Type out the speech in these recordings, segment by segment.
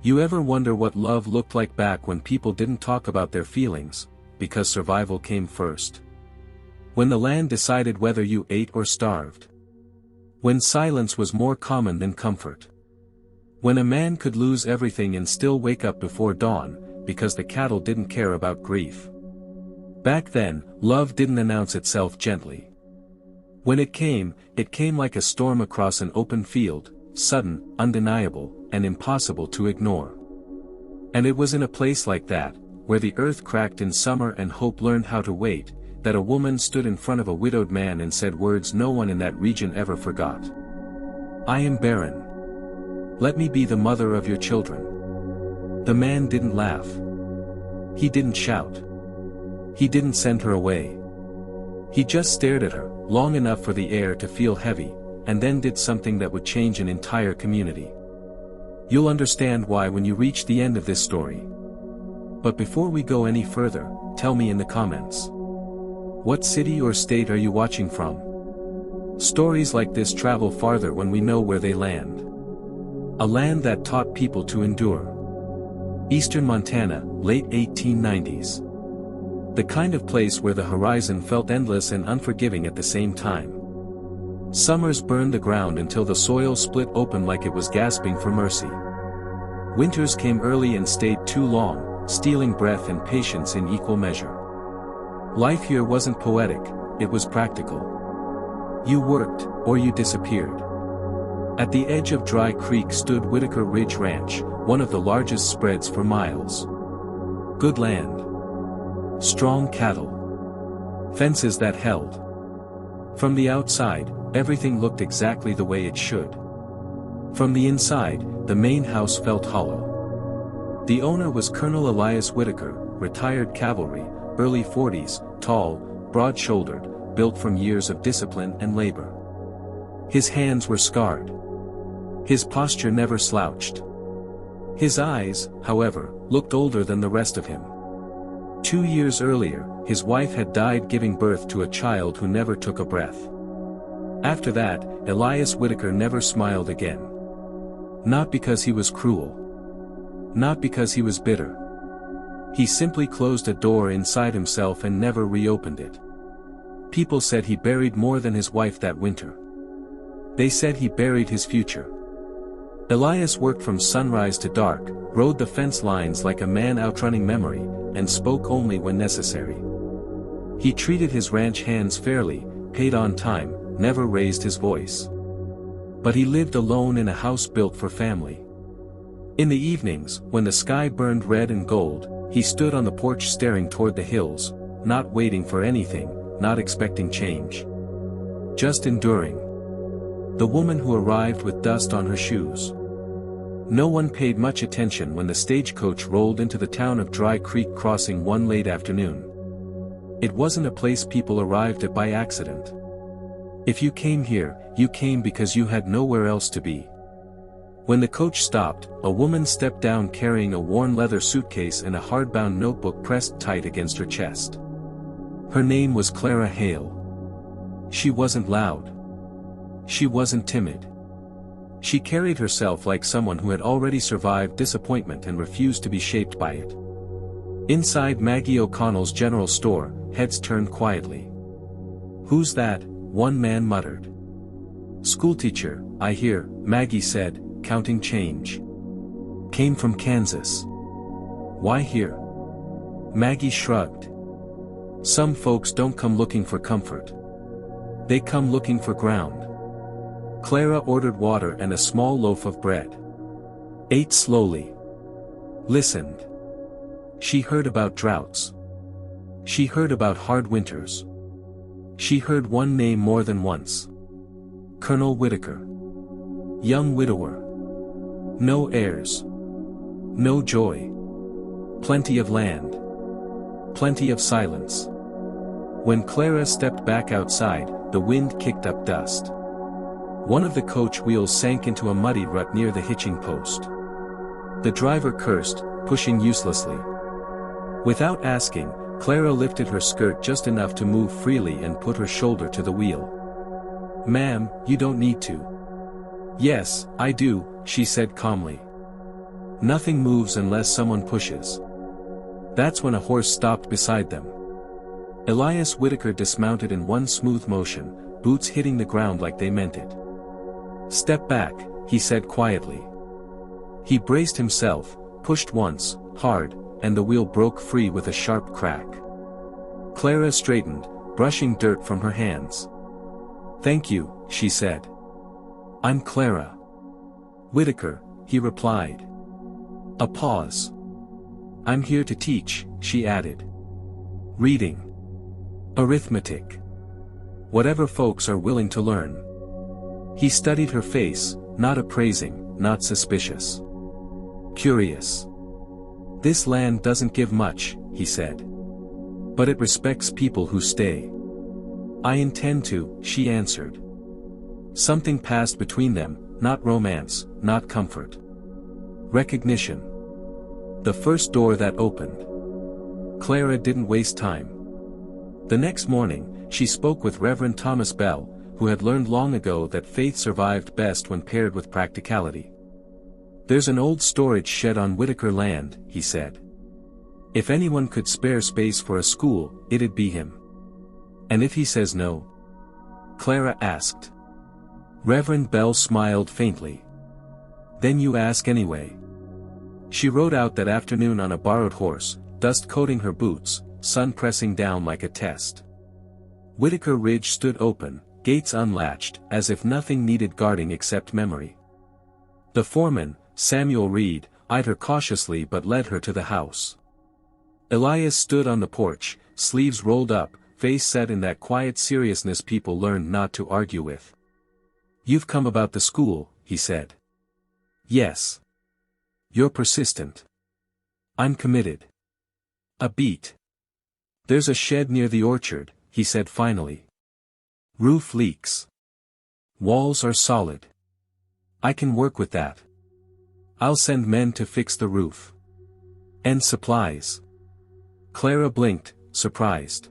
You ever wonder what love looked like back when people didn't talk about their feelings, because survival came first? When the land decided whether you ate or starved. When silence was more common than comfort. When a man could lose everything and still wake up before dawn, because the cattle didn't care about grief. Back then, love didn't announce itself gently. When it came like a storm across an open field, sudden, undeniable, and impossible to ignore. And it was in a place like that, where the earth cracked in summer and hope learned how to wait, that a woman stood in front of a widowed man and said words no one in that region ever forgot. "I am barren. Let me be the mother of your children." The man didn't laugh. He didn't shout. He didn't send her away. He just stared at her, long enough for the air to feel heavy, and then did something that would change an entire community. You'll understand why when you reach the end of this story. But before we go any further, tell me in the comments. What city or state are you watching from? Stories like this travel farther when we know where they land. A land that taught people to endure. Eastern Montana, late 1890s. The kind of place where the horizon felt endless and unforgiving at the same time. Summers burned the ground until the soil split open like it was gasping for mercy. Winters came early and stayed too long, stealing breath and patience in equal measure. Life here wasn't poetic, it was practical. You worked, or you disappeared. At the edge of Dry Creek stood Whitaker Ridge Ranch, one of the largest spreads for miles. Good land. Strong cattle. Fences that held. From the outside, everything looked exactly the way it should. From the inside, the main house felt hollow. The owner was Colonel Elias Whitaker, retired cavalry, early 40s, tall, broad-shouldered, built from years of discipline and labor. His hands were scarred. His posture never slouched. His eyes, however, looked older than the rest of him. 2 years earlier, his wife had died giving birth to a child who never took a breath. After that, Elias Whitaker never smiled again. Not because he was cruel. Not because he was bitter. He simply closed a door inside himself and never reopened it. People said he buried more than his wife that winter. They said he buried his future. Elias worked from sunrise to dark, rode the fence lines like a man outrunning memory, and spoke only when necessary. He treated his ranch hands fairly, paid on time, never raised his voice. But he lived alone in a house built for family. In the evenings, when the sky burned red and gold, he stood on the porch staring toward the hills, not waiting for anything, not expecting change. Just enduring. The woman who arrived with dust on her shoes. No one paid much attention when the stagecoach rolled into the town of Dry Creek Crossing one late afternoon. It wasn't a place people arrived at by accident. If you came here, you came because you had nowhere else to be. When the coach stopped, a woman stepped down carrying a worn leather suitcase and a hardbound notebook pressed tight against her chest. Her name was Clara Hale. She wasn't loud. She wasn't timid. She carried herself like someone who had already survived disappointment and refused to be shaped by it. Inside Maggie O'Connell's general store, heads turned quietly. "Who's that?" one man muttered. "Schoolteacher, I hear," Maggie said, counting change. "Came from Kansas." "Why here?" Maggie shrugged. "Some folks don't come looking for comfort. They come looking for ground." Clara ordered water and a small loaf of bread. Ate slowly. Listened. She heard about droughts. She heard about hard winters. She heard one name more than once. Colonel Whitaker. Young widower. No heirs. No joy. Plenty of land. Plenty of silence. When Clara stepped back outside, the wind kicked up dust. One of the coach wheels sank into a muddy rut near the hitching post. The driver cursed, pushing uselessly. Without asking, Clara lifted her skirt just enough to move freely and put her shoulder to the wheel. "Ma'am, you don't need to." "Yes, I do," she said calmly. Nothing moves unless someone pushes. That's when a horse stopped beside them. Elias Whitaker dismounted in one smooth motion, boots hitting the ground like they meant it. "Step back," he said quietly. He braced himself, pushed once, hard, and the wheel broke free with a sharp crack. Clara straightened, brushing dirt from her hands. "Thank you," she said. "I'm Clara Whitaker," he replied. A pause. "I'm here to teach," she added. "Reading. Arithmetic. Whatever folks are willing to learn." He studied her face, not appraising, not suspicious. Curious. "This land doesn't give much," he said. "But it respects people who stay." "I intend to," she answered. Something passed between them, not romance, not comfort. Recognition. The first door that opened. Clara didn't waste time. The next morning, she spoke with Reverend Thomas Bell, who had learned long ago that faith survived best when paired with practicality. "There's an old storage shed on Whitaker land," he said. "If anyone could spare space for a school, it'd be him." "And if he says no?" Clara asked. Reverend Bell smiled faintly. "Then you ask anyway." She rode out that afternoon on a borrowed horse, dust coating her boots, sun pressing down like a test. Whitaker Ridge stood open, gates unlatched, as if nothing needed guarding except memory. The foreman, Samuel Reed, eyed her cautiously but led her to the house. Elias stood on the porch, sleeves rolled up, face set in that quiet seriousness people learned not to argue with. "You've come about the school," he said. "Yes. You're persistent." "I'm committed." "A beat." "There's a shed near the orchard," he said finally. "Roof leaks. Walls are solid. I can work with that. I'll send men to fix the roof. And supplies." Clara blinked, surprised.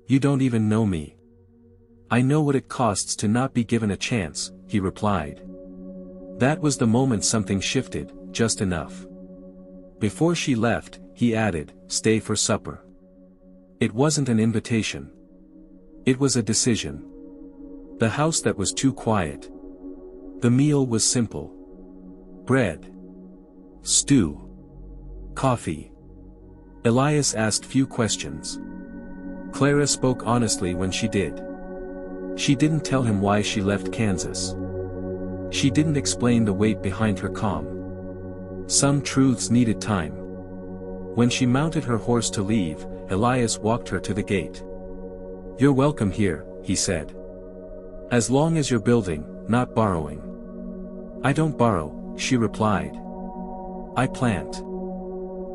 "You don't even know me." "I know what it costs to not be given a chance," he replied. That was the moment something shifted, just enough. Before she left, he added, "Stay for supper." It wasn't an invitation. It was a decision. The house that was too quiet. The meal was simple. Bread. Stew. Coffee. Elias asked few questions. Clara spoke honestly when she did. She didn't tell him why she left Kansas. She didn't explain the weight behind her calm. Some truths needed time. When she mounted her horse to leave, Elias walked her to the gate. "You're welcome here," he said. "As long as you're building, not borrowing." "I don't borrow," she replied. "I plant."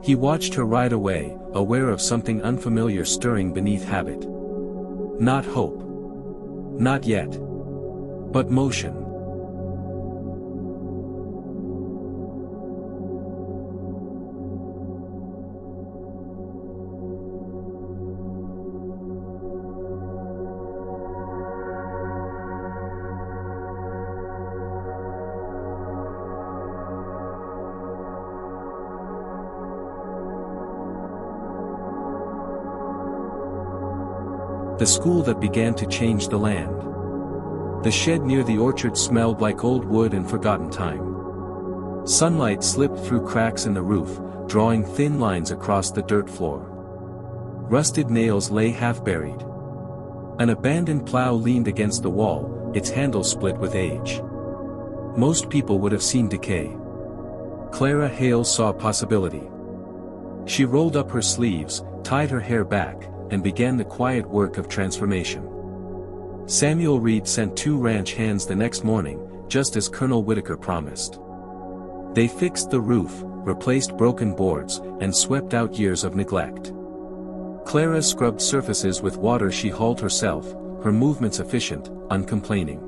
He watched her ride away, aware of something unfamiliar stirring beneath habit. Not hope. Not yet. But motion. The school that began to change the land. The shed near the orchard smelled like old wood and forgotten time. Sunlight slipped through cracks in the roof, drawing thin lines across the dirt floor. Rusted nails lay half-buried. An abandoned plow leaned against the wall, its handle split with age. Most people would have seen decay. Clara Hale saw possibility. She rolled up her sleeves, tied her hair back, and began the quiet work of transformation. Samuel Reed sent 2 ranch hands the next morning, just as Colonel Whitaker promised. They fixed the roof, replaced broken boards, and swept out years of neglect. Clara scrubbed surfaces with water she hauled herself, her movements efficient, uncomplaining.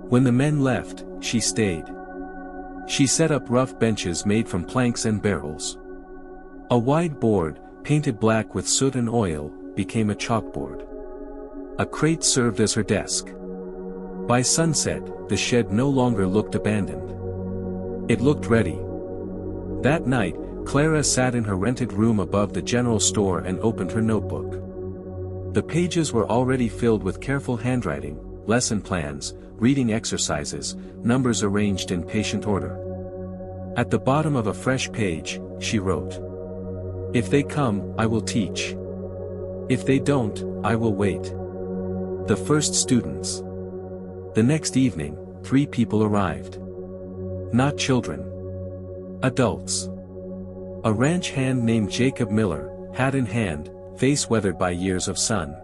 When the men left, she stayed. She set up rough benches made from planks and barrels. A wide board, painted black with soot and oil, became a chalkboard. A crate served as her desk. By sunset, the shed no longer looked abandoned. It looked ready. That night, Clara sat in her rented room above the general store and opened her notebook. The pages were already filled with careful handwriting, lesson plans, reading exercises, numbers arranged in patient order. At the bottom of a fresh page, she wrote, "If they come, I will teach. If they don't, I will wait." The first students. The next evening, 3 people arrived. Not children. Adults. A ranch hand named Jacob Miller, hat in hand, face weathered by years of sun.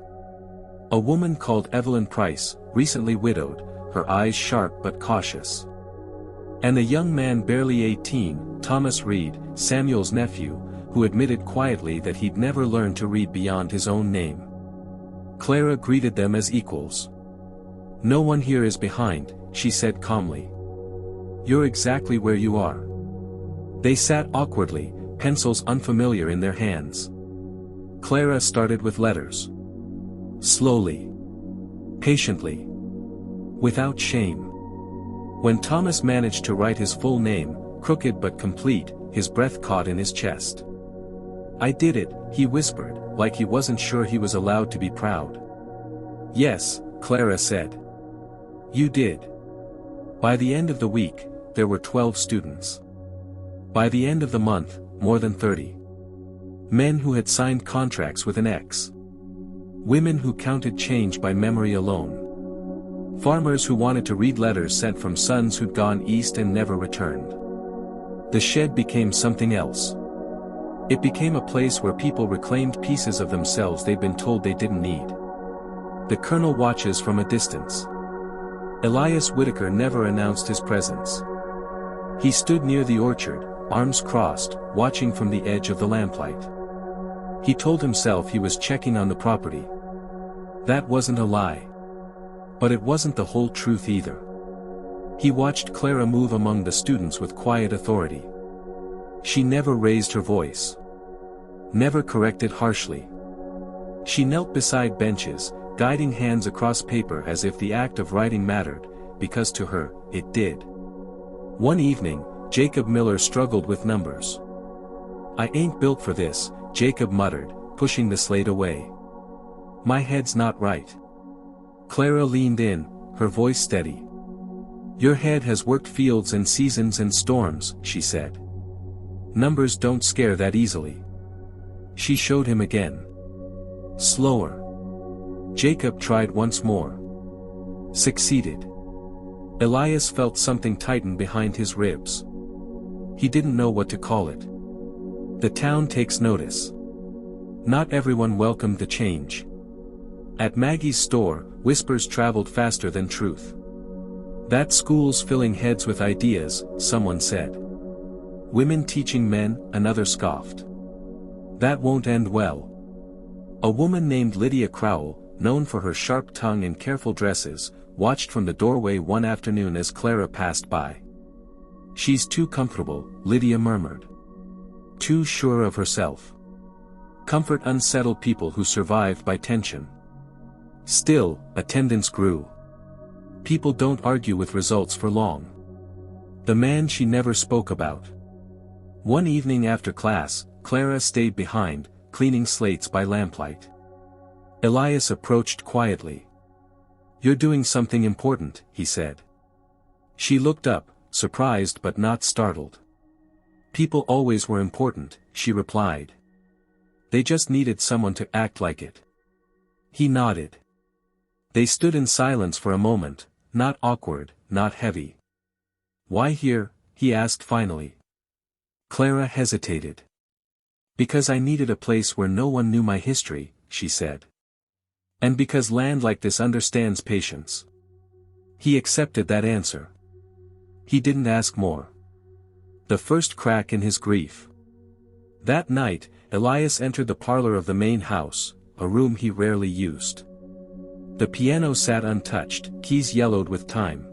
A woman called Evelyn Price, recently widowed, her eyes sharp but cautious. And a young man barely 18, Thomas Reed, Samuel's nephew, who admitted quietly that he'd never learned to read beyond his own name. Clara greeted them as equals. "No one here is behind," she said calmly. "You're exactly where you are." They sat awkwardly, pencils unfamiliar in their hands. Clara started with letters. Slowly. Patiently. Without shame. When Thomas managed to write his full name, crooked but complete, his breath caught in his chest. "I did it," he whispered, like he wasn't sure he was allowed to be proud. "Yes," Clara said. "You did." By the end of the week, there were 12 students. By the end of the month, more than 30. Men who had signed contracts with an X. Women who counted change by memory alone. Farmers who wanted to read letters sent from sons who'd gone east and never returned. The shed became something else. It became a place where people reclaimed pieces of themselves they'd been told they didn't need. The colonel watches from a distance. Elias Whitaker never announced his presence. He stood near the orchard, arms crossed, watching from the edge of the lamplight. He told himself he was checking on the property. That wasn't a lie. But it wasn't the whole truth either. He watched Clara move among the students with quiet authority. She never raised her voice. Never corrected harshly. She knelt beside benches, guiding hands across paper as if the act of writing mattered, because to her, it did. One evening, Jacob Miller struggled with numbers. "I ain't built for this," Jacob muttered, pushing the slate away. "My head's not right." Clara leaned in, her voice steady. "Your head has worked fields and seasons and storms," she said. "Numbers don't scare that easily." She showed him again. Slower. Jacob tried once more. Succeeded. Elias felt something tighten behind his ribs. He didn't know what to call it. The town takes notice. Not everyone welcomed the change. At Maggie's store, whispers traveled faster than truth. "That school's filling heads with ideas," someone said. "Women teaching men," another scoffed. "That won't end well." A woman named Lydia Crowell, known for her sharp tongue and careful dresses, watched from the doorway one afternoon as Clara passed by. "She's too comfortable," Lydia murmured. "Too sure of herself. Comfort unsettled people who survived by tension." Still, attendance grew. People don't argue with results for long. The man she never spoke about. One evening after class, Clara stayed behind, cleaning slates by lamplight. Elias approached quietly. "You're doing something important," he said. She looked up, surprised but not startled. "People always were important," she replied. "They just needed someone to act like it." He nodded. They stood in silence for a moment, not awkward, not heavy. "Why here?" he asked finally. Clara hesitated. "Because I needed a place where no one knew my history," she said. "And because land like this understands patience." He accepted that answer. He didn't ask more. The first crack in his grief. That night, Elias entered the parlor of the main house, a room he rarely used. The piano sat untouched, keys yellowed with time.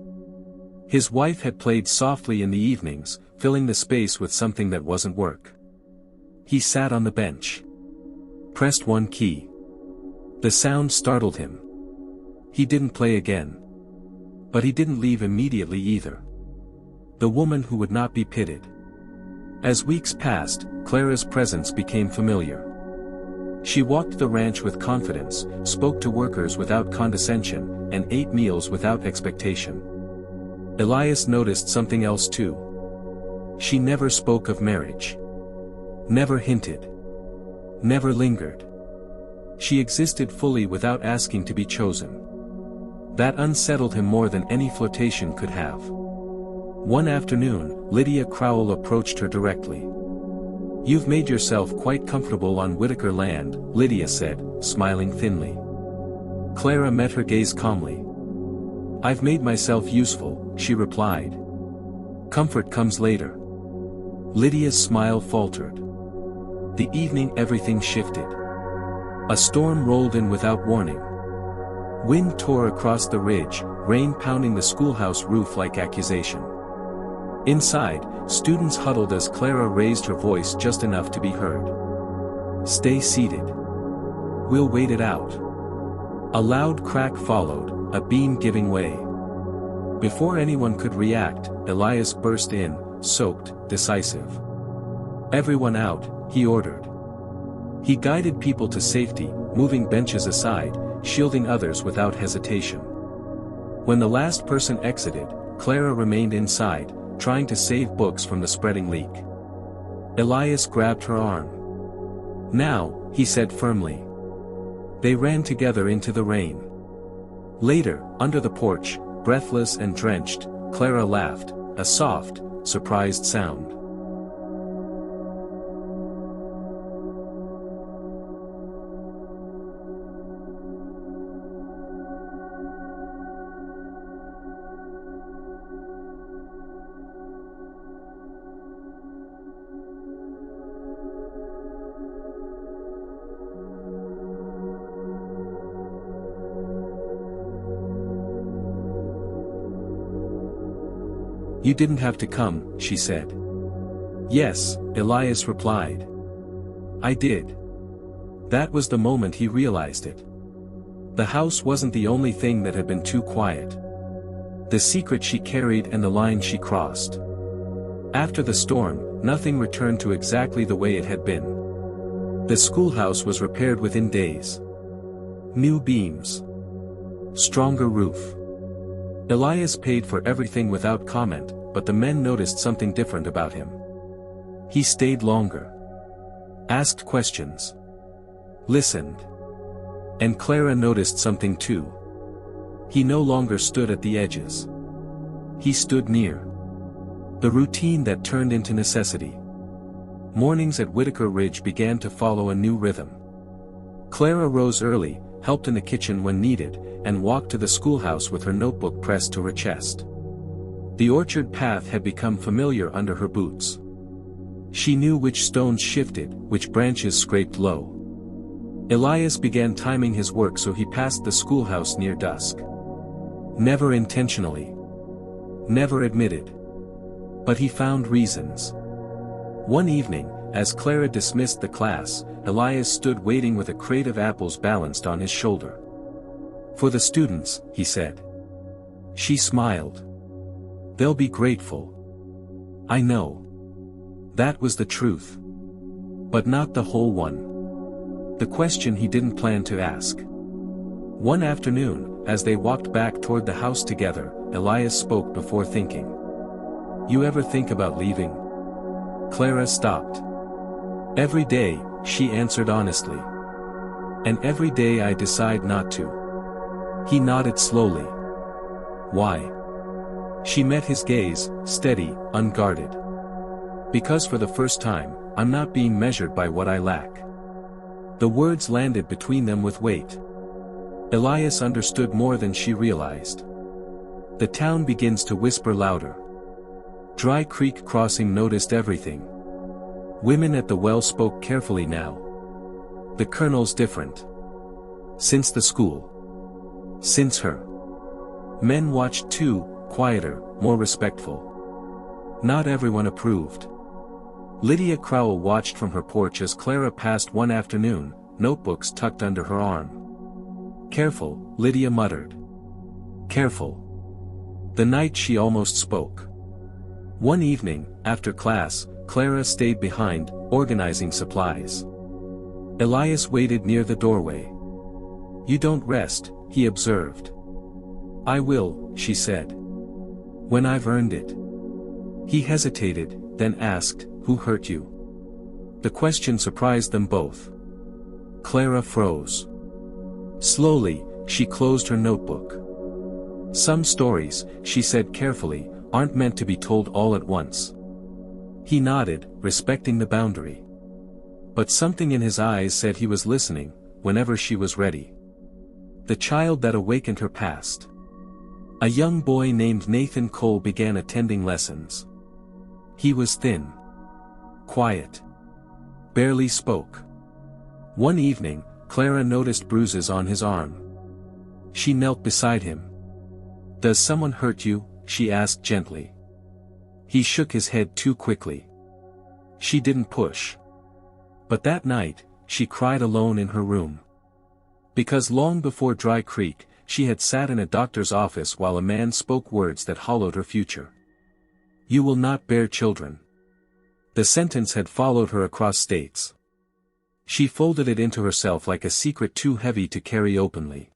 His wife had played softly in the evenings, filling the space with something that wasn't work. He sat on the bench. Pressed one key. The sound startled him. He didn't play again. But he didn't leave immediately either. The woman who would not be pitied. As weeks passed, Clara's presence became familiar. She walked the ranch with confidence, spoke to workers without condescension, and ate meals without expectation. Elias noticed something else too. She never spoke of marriage. Never hinted. Never lingered. She existed fully without asking to be chosen. That unsettled him more than any flirtation could have. One afternoon, Lydia Crowell approached her directly. "You've made yourself quite comfortable on Whitaker land," Lydia said, smiling thinly. Clara met her gaze calmly. "I've made myself useful," she replied. "Comfort comes later." Lydia's smile faltered. The evening everything shifted. A storm rolled in without warning. Wind tore across the ridge, rain pounding the schoolhouse roof like accusation. Inside, students huddled as Clara raised her voice just enough to be heard. "Stay seated. We'll wait it out." A loud crack followed, a beam giving way. Before anyone could react, Elias burst in, soaked, decisive. "Everyone out," he ordered. He guided people to safety, moving benches aside, shielding others without hesitation. When the last person exited, Clara remained inside, trying to save books from the spreading leak. Elias grabbed her arm. "Now," he said firmly. They ran together into the rain. Later, under the porch, breathless and drenched, Clara laughed, a soft, surprised sound. "You didn't have to come," she said. "Yes," Elias replied. "I did." That was the moment he realized it. The house wasn't the only thing that had been too quiet. The secret she carried and the line she crossed. After the storm, nothing returned to exactly the way it had been. The schoolhouse was repaired within days. New beams. Stronger roof. Elias paid for everything without comment, but the men noticed something different about him. He stayed longer. Asked questions. Listened. And Clara noticed something too. He no longer stood at the edges. He stood near. The routine that turned into necessity. Mornings at Whitaker Ridge began to follow a new rhythm. Clara rose early, helped in the kitchen when needed, and walked to the schoolhouse with her notebook pressed to her chest. The orchard path had become familiar under her boots. She knew which stones shifted, which branches scraped low. Elias began timing his work so he passed the schoolhouse near dusk. Never intentionally. Never admitted. But he found reasons. One evening, as Clara dismissed the class, Elias stood waiting with a crate of apples balanced on his shoulder. "For the students," he said. She smiled. "They'll be grateful." "I know." That was the truth. But not the whole one. The question he didn't plan to ask. One afternoon, as they walked back toward the house together, Elias spoke before thinking. "You ever think about leaving?" Clara stopped. "Every day," she answered honestly. "And every day I decide not to." He nodded slowly. "Why?" She met his gaze, steady, unguarded. "Because for the first time, I'm not being measured by what I lack." The words landed between them with weight. Elias understood more than she realized. The town begins to whisper louder. Dry Creek Crossing noticed everything. Women at the well spoke carefully now. The colonel's different. Since the school. Since her. Men watched too, quieter, more respectful. Not everyone approved. Lydia Crowell watched from her porch as Clara passed one afternoon, notebooks tucked under her arm. "Careful," Lydia muttered. "Careful." The night she almost spoke. One evening, after class, Clara stayed behind, organizing supplies. Elias waited near the doorway. "You don't rest," he observed. "I will," she said. "When I've earned it." He hesitated, then asked, "Who hurt you?" The question surprised them both. Clara froze. Slowly, she closed her notebook. "Some stories," she said carefully, "aren't meant to be told all at once." He nodded, respecting the boundary. But something in his eyes said he was listening, whenever she was ready. The child that awakened her past. A young boy named Nathan Cole began attending lessons. He was thin. Quiet. Barely spoke. One evening, Clara noticed bruises on his arm. She knelt beside him. "Does someone hurt you?" she asked gently. He shook his head too quickly. She didn't push. But that night, she cried alone in her room. Because long before Dry Creek, she had sat in a doctor's office while a man spoke words that hollowed her future. "You will not bear children." The sentence had followed her across states. She folded it into herself like a secret too heavy to carry openly.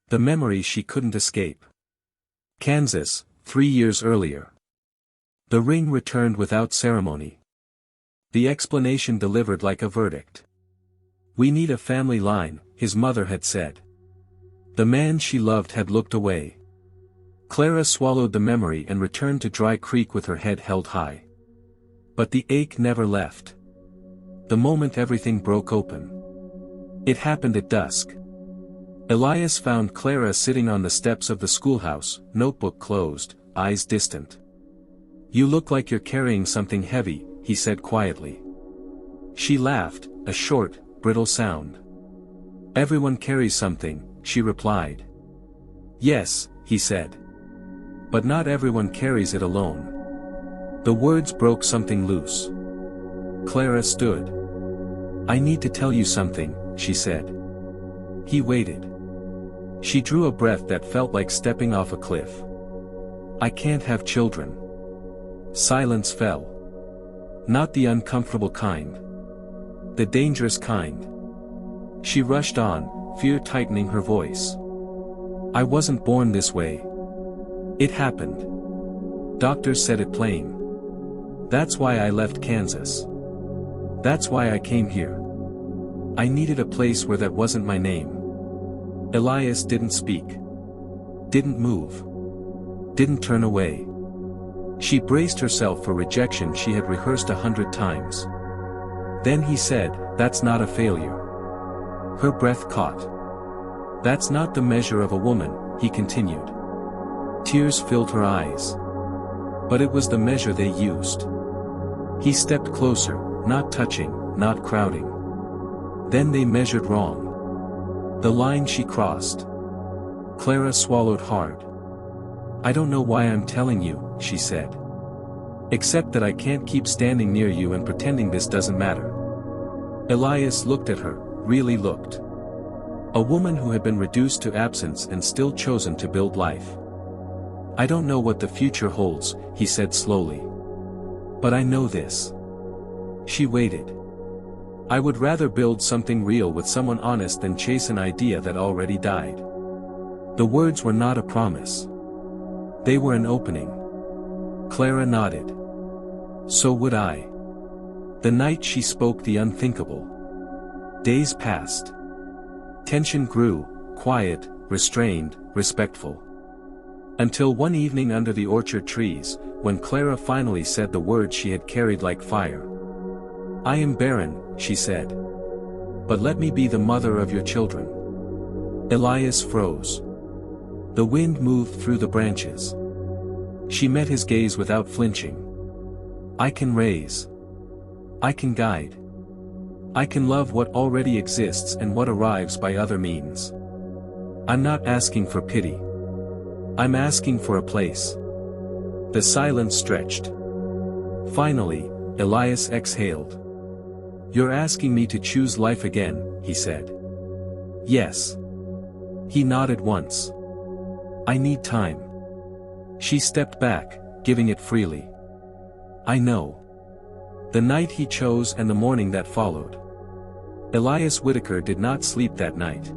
The memory she couldn't escape. Kansas, 3 years earlier. The ring returned without ceremony. The explanation delivered like a verdict. "We need a family line," his mother had said. The man she loved had looked away. Clara swallowed the memory and returned to Dry Creek with her head held high. But the ache never left. The moment everything broke open. It happened at dusk. Elias found Clara sitting on the steps of the schoolhouse, notebook closed, eyes distant. "You look like you're carrying something heavy," he said quietly. She laughed, a short, brittle sound. "Everyone carries something," she replied. "Yes," he said. "But not everyone carries it alone." The words broke something loose. Clara stood. "I need to tell you something," she said. He waited. She drew a breath that felt like stepping off a cliff. "I can't have children." Silence fell. Not the uncomfortable kind. The dangerous kind. She rushed on, fear tightening her voice. "I wasn't born this way. It happened. Doctors said it plain. That's why I left Kansas. That's why I came here. I needed a place where that wasn't my name." Elias didn't speak. Didn't move. Didn't turn away. She braced herself for rejection she had rehearsed 100 times. Then he said, "That's not a failure." Her breath caught. "That's not the measure of a woman," he continued. Tears filled her eyes. But it was the measure they used. He stepped closer, not touching, not crowding. Then they measured wrong. The line she crossed. Clara swallowed hard. "I don't know why I'm telling you," she said. "Except that I can't keep standing near you and pretending this doesn't matter." Elias looked at her, really looked. A woman who had been reduced to absence and still chosen to build life. "I don't know what the future holds," he said slowly. "But I know this." She waited. "I would rather build something real with someone honest than chase an idea that already died." The words were not a promise. They were an opening. Clara nodded. So would I. The night she spoke the unthinkable. Days passed. Tension grew, quiet, restrained, respectful. Until one evening under the orchard trees, when Clara finally said the words she had carried like fire. "I am barren," she said. "But let me be the mother of your children." Elias froze. The wind moved through the branches. She met his gaze without flinching. "I can raise. I can guide. I can love what already exists and what arrives by other means. I'm not asking for pity. I'm asking for a place." The silence stretched. Finally, Elias exhaled. "You're asking me to choose life again," he said. "Yes." He nodded once. "I need time." She stepped back, giving it freely. "I know. The night he chose and the morning that followed. Elias Whitaker did not sleep that night.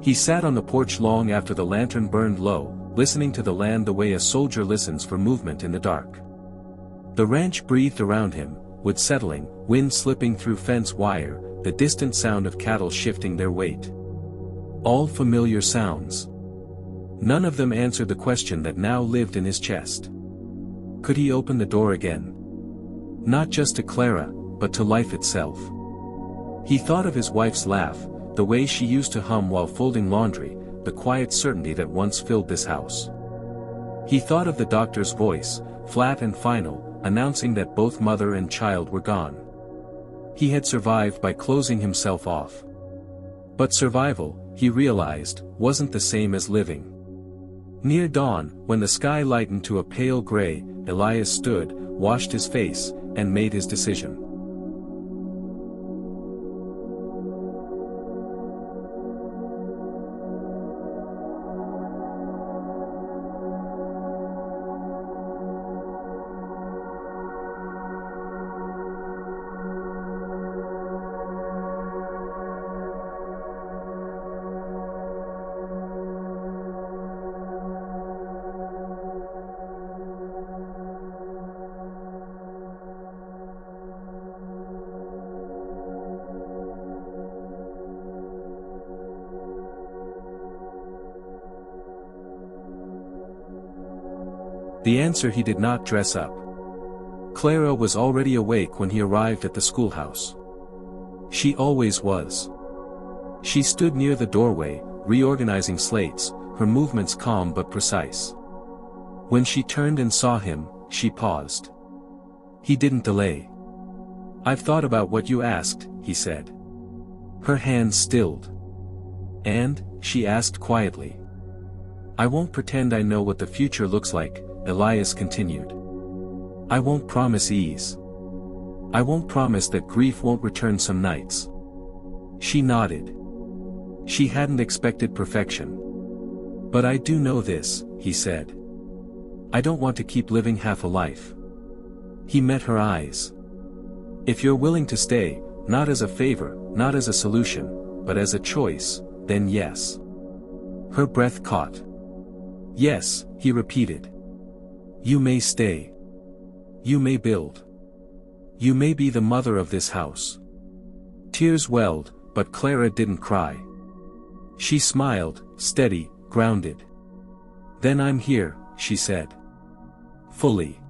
He sat on the porch long after the lantern burned low, listening to the land the way a soldier listens for movement in the dark. The ranch breathed around him, wood settling, wind slipping through fence wire, the distant sound of cattle shifting their weight. All familiar sounds. None of them answered the question that now lived in his chest. Could he open the door again? Not just to Clara, but to life itself. He thought of his wife's laugh, the way she used to hum while folding laundry, the quiet certainty that once filled this house. He thought of the doctor's voice, flat and final, announcing that both mother and child were gone. He had survived by closing himself off. But survival, he realized, wasn't the same as living. Near dawn, when the sky lightened to a pale gray, Elias stood, washed his face, and made his decision. The answer: he did not dress up. Clara was already awake when he arrived at the schoolhouse. She always was. She stood near the doorway, reorganizing slates, her movements calm but precise. When she turned and saw him, she paused. He didn't delay. "I've thought about what you asked," he said. Her hands stilled. "And?" she asked quietly. "I won't pretend I know what the future looks like," Elias continued. "I won't promise ease. I won't promise that grief won't return some nights." She nodded. She hadn't expected perfection. "But I do know this," he said. "I don't want to keep living half a life." He met her eyes. "If you're willing to stay, not as a favor, not as a solution, but as a choice, then yes." Her breath caught. "Yes," he repeated. "You may stay. You may build. You may be the mother of this house." Tears welled, but Clara didn't cry. She smiled, steady, grounded. "Then I'm here," she said. "Fully.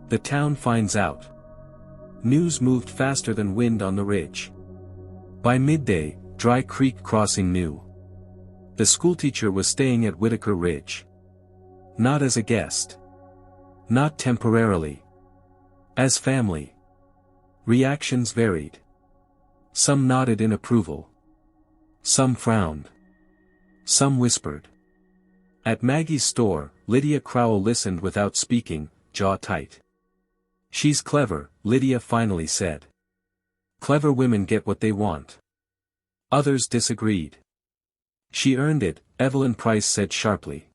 The town finds out." News moved faster than wind on the ridge. By midday, Dry Creek Crossing knew. The schoolteacher was staying at Whitaker Ridge. Not as a guest. Not temporarily. As family. Reactions varied. Some nodded in approval. Some frowned. Some whispered. At Maggie's store, Lydia Crowell listened without speaking, jaw tight. "She's clever," Lydia finally said. "Clever women get what they want." Others disagreed. "She earned it," Evelyn Price said sharply.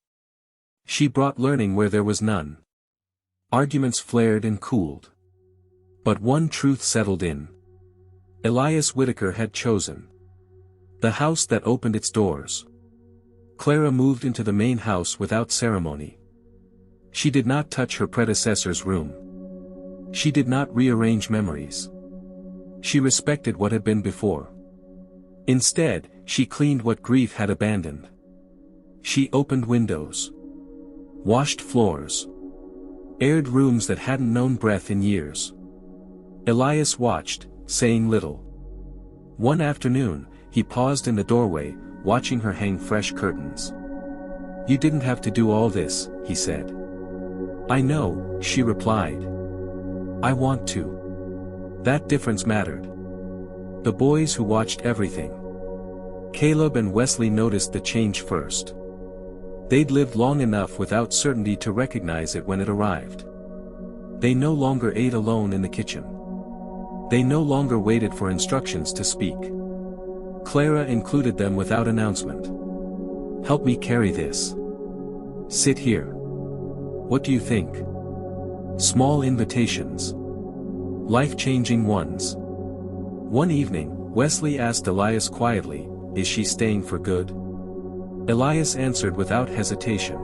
"She brought learning where there was none." Arguments flared and cooled. But one truth settled in. Elias Whitaker had chosen. The house that opened its doors. Clara moved into the main house without ceremony. She did not touch her predecessor's room. She did not rearrange memories. She respected what had been before. Instead, she cleaned what grief had abandoned. She opened windows. Washed floors. Aired rooms that hadn't known breath in years. Elias watched, saying little. One afternoon, he paused in the doorway, watching her hang fresh curtains. "You didn't have to do all this," he said. "I know," she replied. "I want to." That difference mattered. The boys who watched everything. Caleb and Wesley noticed the change first. They'd lived long enough without certainty to recognize it when it arrived. They no longer ate alone in the kitchen. They no longer waited for instructions to speak. Clara included them without announcement. "Help me carry this. Sit here. What do you think?" Small invitations. Life-changing ones. One evening, Wesley asked Elias quietly, "Is she staying for good?" Elias answered without hesitation.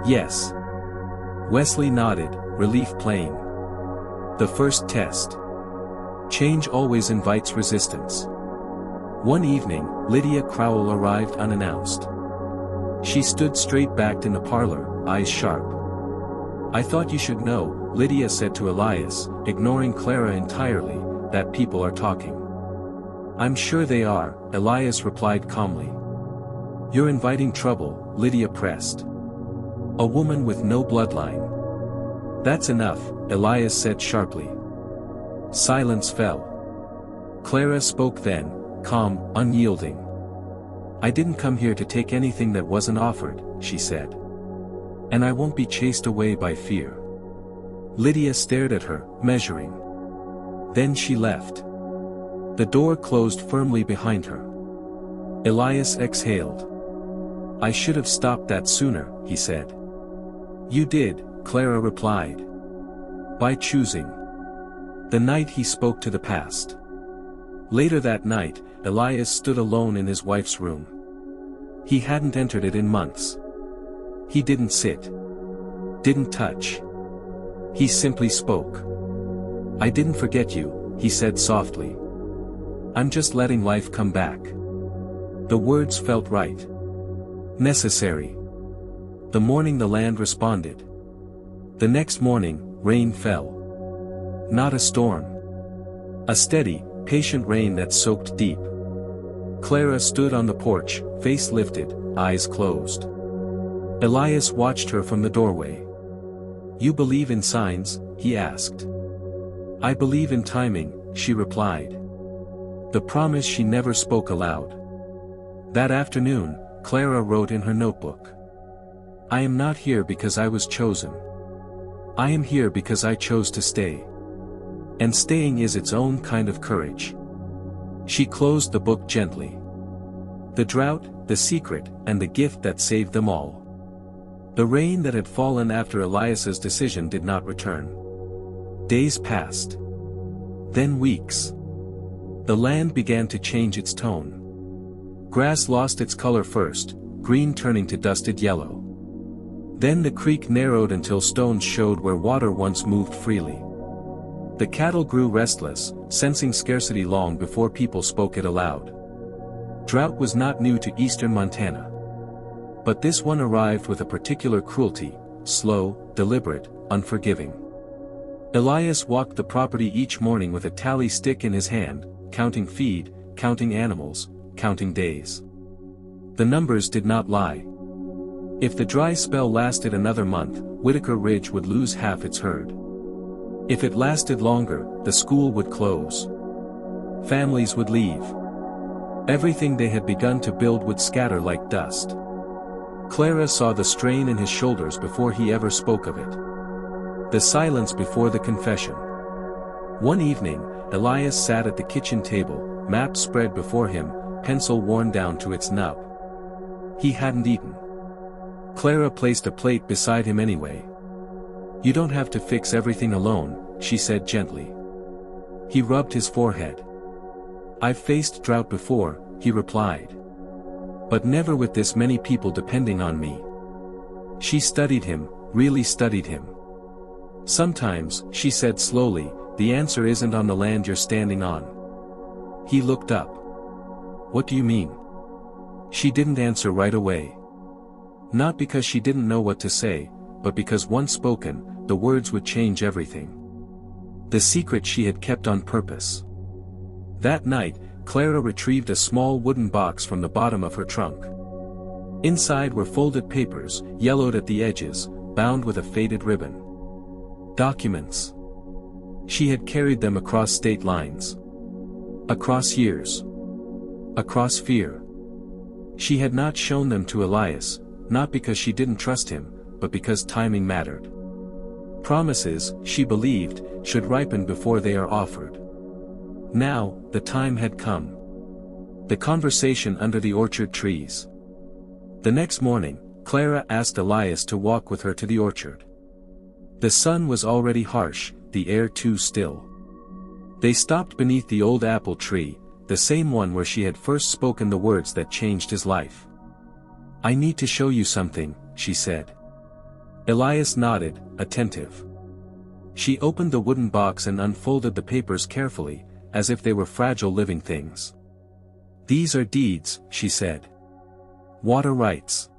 "Yes." Wesley nodded, relief plain. The first test. Change always invites resistance. One evening, Lydia Crowell arrived unannounced. She stood straight-backed in the parlor, eyes sharp. "I thought you should know," Lydia said to Elias, ignoring Clara entirely, "that people are talking." "I'm sure they are," Elias replied calmly. "You're inviting trouble," Lydia pressed. "A woman with no bloodline." "That's enough," Elias said sharply. Silence fell. Clara spoke then, calm, unyielding. "I didn't come here to take anything that wasn't offered," she said. "And I won't be chased away by fear." Lydia stared at her, measuring. Then she left. The door closed firmly behind her. Elias exhaled. "I should have stopped that sooner," he said. "You did," Clara replied. "By choosing." The night he spoke to the past. Later that night, Elias stood alone in his wife's room. He hadn't entered it in months. He didn't sit. Didn't touch. He simply spoke. "I didn't forget you," he said softly. "I'm just letting life come back." The words felt right. Necessary. The morning the land responded. The next morning, rain fell. Not a storm. A steady, patient rain that soaked deep. Clara stood on the porch, face lifted, eyes closed. Elias watched her from the doorway. "You believe in signs?" he asked. "I believe in timing," she replied. The promise she never spoke aloud. That afternoon, Clara wrote in her notebook. "I am not here because I was chosen. I am here because I chose to stay. And staying is its own kind of courage." She closed the book gently. The drought, the secret, and the gift that saved them all. The rain that had fallen after Elias's decision did not return. Days passed. Then weeks. The land began to change its tone. Grass lost its color first, green turning to dusted yellow. Then the creek narrowed until stones showed where water once moved freely. The cattle grew restless, sensing scarcity long before people spoke it aloud. Drought was not new to eastern Montana. But this one arrived with a particular cruelty, slow, deliberate, unforgiving. Elias walked the property each morning with a tally stick in his hand, counting feed, counting animals, counting days. The numbers did not lie. If the dry spell lasted another month, Whitaker Ridge would lose half its herd. If it lasted longer, the school would close. Families would leave. Everything they had begun to build would scatter like dust. Clara saw the strain in his shoulders before he ever spoke of it. The silence before the confession. One evening, Elias sat at the kitchen table, map spread before him, pencil worn down to its nub. He hadn't eaten. Clara placed a plate beside him anyway. "You don't have to fix everything alone," she said gently. He rubbed his forehead. "I've faced drought before," he replied. "But never with this many people depending on me." She studied him, really studied him. "Sometimes," she said slowly, "the answer isn't on the land you're standing on." He looked up. "What do you mean?" She didn't answer right away. Not because she didn't know what to say, but because once spoken, the words would change everything. The secret she had kept on purpose. That night, Clara retrieved a small wooden box from the bottom of her trunk. Inside were folded papers, yellowed at the edges, bound with a faded ribbon. Documents. She had carried them across state lines. Across years. Across fear. She had not shown them to Elias, not because she didn't trust him, but because timing mattered. Promises, she believed, should ripen before they are offered. Now, the time had come. The conversation under the orchard trees. The next morning, Clara asked Elias to walk with her to the orchard. The sun was already harsh, the air too still. They stopped beneath the old apple tree, the same one where she had first spoken the words that changed his life. "I need to show you something," she said. Elias nodded, attentive. She opened the wooden box and unfolded the papers carefully, as if they were fragile living things. "These are deeds," she said. "Water rights."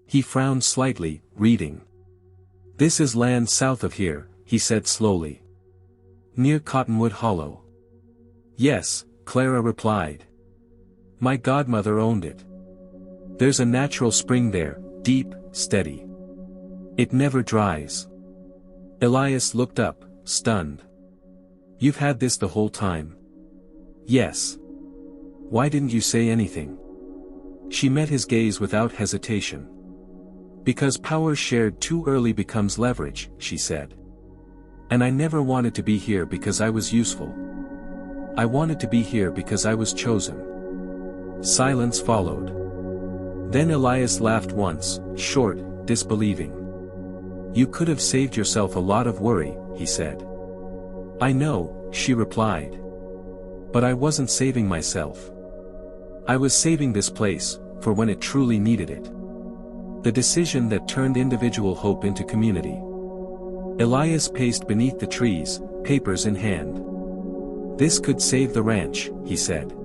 He frowned slightly, reading. "This is land south of here," he said slowly. "Near Cottonwood Hollow." "Yes," Clara replied. "My godmother owned it. There's a natural spring there, deep, steady. It never dries." Elias looked up, stunned. "You've had this the whole time?" "Yes. Why didn't you say anything?" She met his gaze without hesitation. "Because power shared too early becomes leverage," she said. "And I never wanted to be here because I was useful. I wanted to be here because I was chosen." Silence followed. Then Elias laughed once, short, disbelieving. "You could have saved yourself a lot of worry," he said. "I know," she replied. "But I wasn't saving myself. I was saving this place, for when it truly needed it." The decision that turned individual hope into community. Elias paced beneath the trees, papers in hand. "This could save the ranch," he said.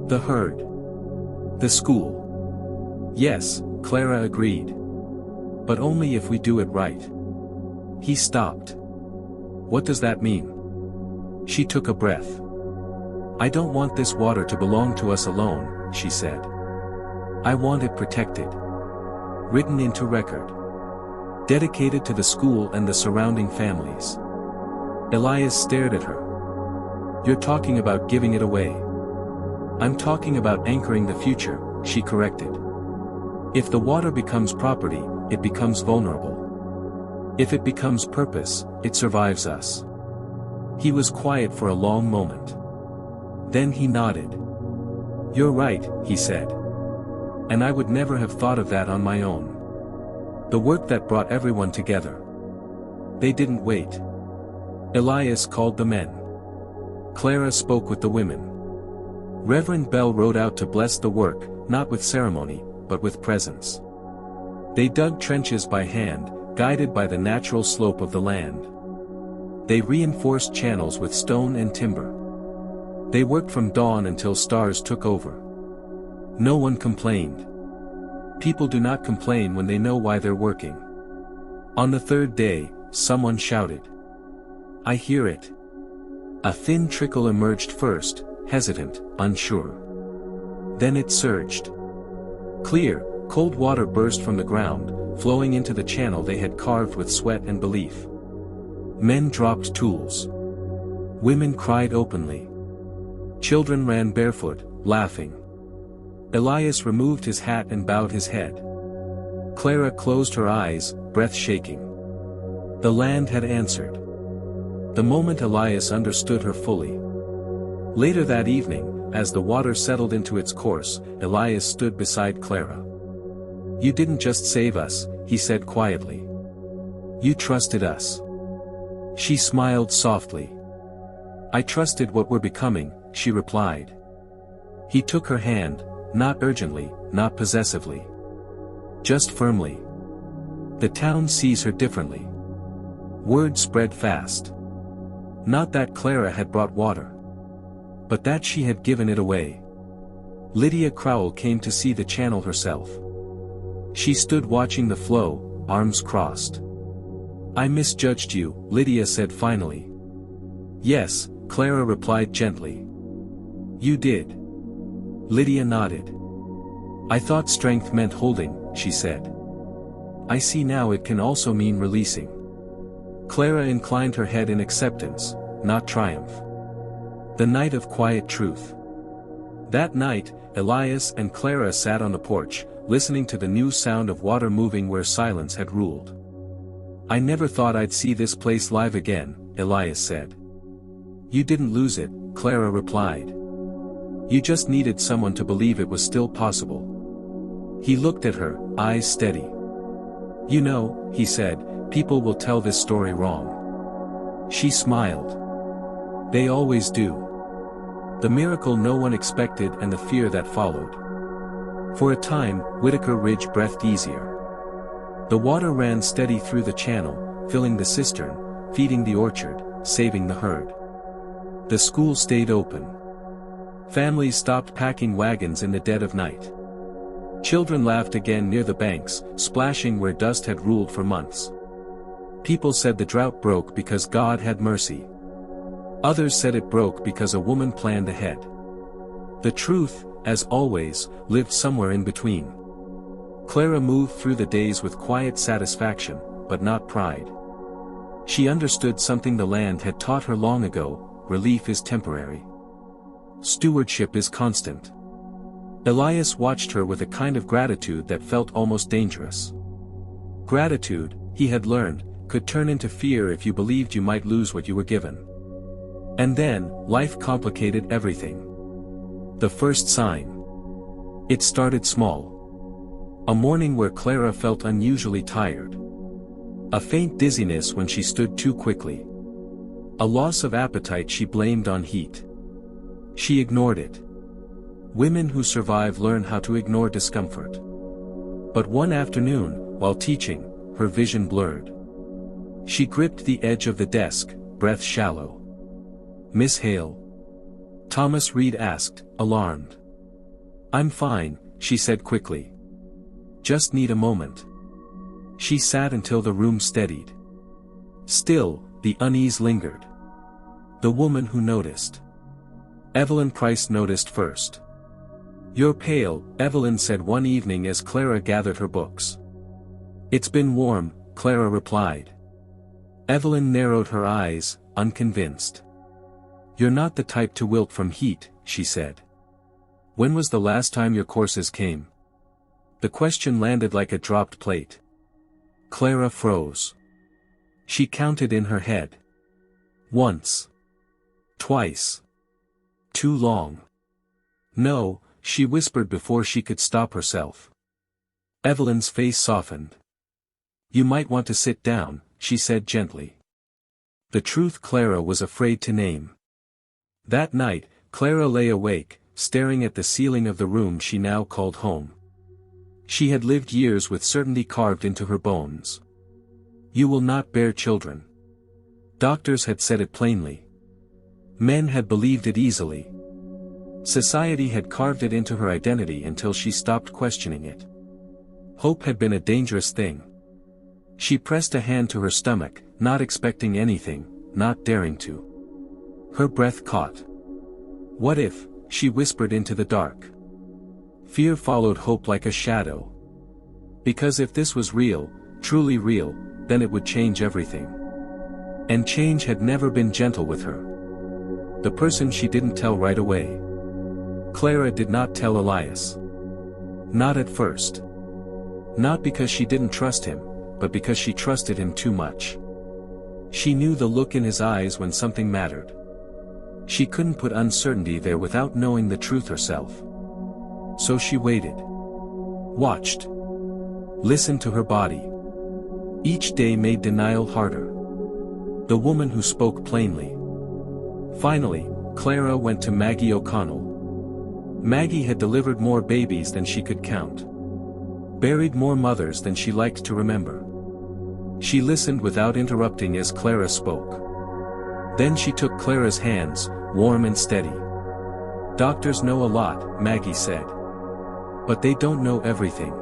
"The herd. The school." "Yes," Clara agreed. "But only if we do it right." He stopped. "What does that mean?" She took a breath. "I don't want this water to belong to us alone," she said. "I want it protected. Written into record. Dedicated to the school and the surrounding families." Elias stared at her. "You're talking about giving it away." "I'm talking about anchoring the future," she corrected. "If the water becomes property, it becomes vulnerable. If it becomes purpose, it survives us." He was quiet for a long moment. Then he nodded. "You're right," he said. "And I would never have thought of that on my own. The work that brought everyone together." They didn't wait. Elias called the men. Clara spoke with the women. Reverend Bell rode out to bless the work, not with ceremony, but with presence. They dug trenches by hand, guided by the natural slope of the land. They reinforced channels with stone and timber. They worked from dawn until stars took over. No one complained. People do not complain when they know why they're working. On the third day, someone shouted. "I hear it." A thin trickle emerged first, hesitant, unsure. Then it surged. Clear, cold water burst from the ground, flowing into the channel they had carved with sweat and belief. Men dropped tools. Women cried openly. Children ran barefoot, laughing. Elias removed his hat and bowed his head. Clara closed her eyes, breath shaking. The land had answered. The moment Elias understood her fully. Later that evening, as the water settled into its course, Elias stood beside Clara. "You didn't just save us," he said quietly. "You trusted us." She smiled softly. "I trusted what we're becoming," she replied. He took her hand, not urgently, not possessively. Just firmly. The town sees her differently. Word spread fast. Not that Clara had brought water. But that she had given it away. Lydia Crowell came to see the channel herself. She stood watching the flow, arms crossed. "I misjudged you," Lydia said finally. "Yes," Clara replied gently. "You did." Lydia nodded. "I thought strength meant holding," she said. "I see now it can also mean releasing." Clara inclined her head in acceptance, not triumph. The night of quiet truth. That night, Elias and Clara sat on the porch, listening to the new sound of water moving where silence had ruled. "I never thought I'd see this place live again," Elias said. "You didn't lose it," Clara replied. "You just needed someone to believe it was still possible." He looked at her, eyes steady. "You know," he said, "people will tell this story wrong." She smiled. "They always do." The miracle no one expected and the fear that followed. For a time, Whitaker Ridge breathed easier. The water ran steady through the channel, filling the cistern, feeding the orchard, saving the herd. The school stayed open. Families stopped packing wagons in the dead of night. Children laughed again near the banks, splashing where dust had ruled for months. People said the drought broke because God had mercy. Others said it broke because a woman planned ahead. The truth, as always, lived somewhere in between. Clara moved through the days with quiet satisfaction, but not pride. She understood something the land had taught her long ago: relief is temporary. Stewardship is constant. Elias watched her with a kind of gratitude that felt almost dangerous. Gratitude, he had learned, could turn into fear if you believed you might lose what you were given. And then, life complicated everything. The first sign. It started small. A morning where Clara felt unusually tired. A faint dizziness when she stood too quickly. A loss of appetite she blamed on heat. She ignored it. Women who survive learn how to ignore discomfort. But one afternoon, while teaching, her vision blurred. She gripped the edge of the desk, breath shallow. "Miss Hale?" Thomas Reed asked, alarmed. "I'm fine," she said quickly. "Just need a moment." She sat until the room steadied. Still, the unease lingered. The woman who noticed. Evelyn Price noticed first. "You're pale," Evelyn said one evening as Clara gathered her books. "It's been warm," Clara replied. Evelyn narrowed her eyes, unconvinced. "You're not the type to wilt from heat," she said. "When was the last time your courses came?" The question landed like a dropped plate. Clara froze. She counted in her head. Once. Twice. Too long. "No," she whispered before she could stop herself. Evelyn's face softened. "You might want to sit down," she said gently. The truth Clara was afraid to name. That night, Clara lay awake, staring at the ceiling of the room she now called home. She had lived years with certainty carved into her bones. You will not bear children. Doctors had said it plainly. Men had believed it easily. Society had carved it into her identity until she stopped questioning it. Hope had been a dangerous thing. She pressed a hand to her stomach, not expecting anything, not daring to. Her breath caught. "What if," she whispered into the dark. Fear followed hope like a shadow. Because if this was real, truly real, then it would change everything. And change had never been gentle with her. The person she didn't tell right away. Clara did not tell Elias. Not at first. Not because she didn't trust him, but because she trusted him too much. She knew the look in his eyes when something mattered. She couldn't put uncertainty there without knowing the truth herself. So she waited. Watched. Listened to her body. Each day made denial harder. The woman who spoke plainly. Finally, Clara went to Maggie O'Connell. Maggie had delivered more babies than she could count. Buried more mothers than she liked to remember. She listened without interrupting as Clara spoke. Then she took Clara's hands, warm and steady. "Doctors know a lot," Maggie said. "But they don't know everything."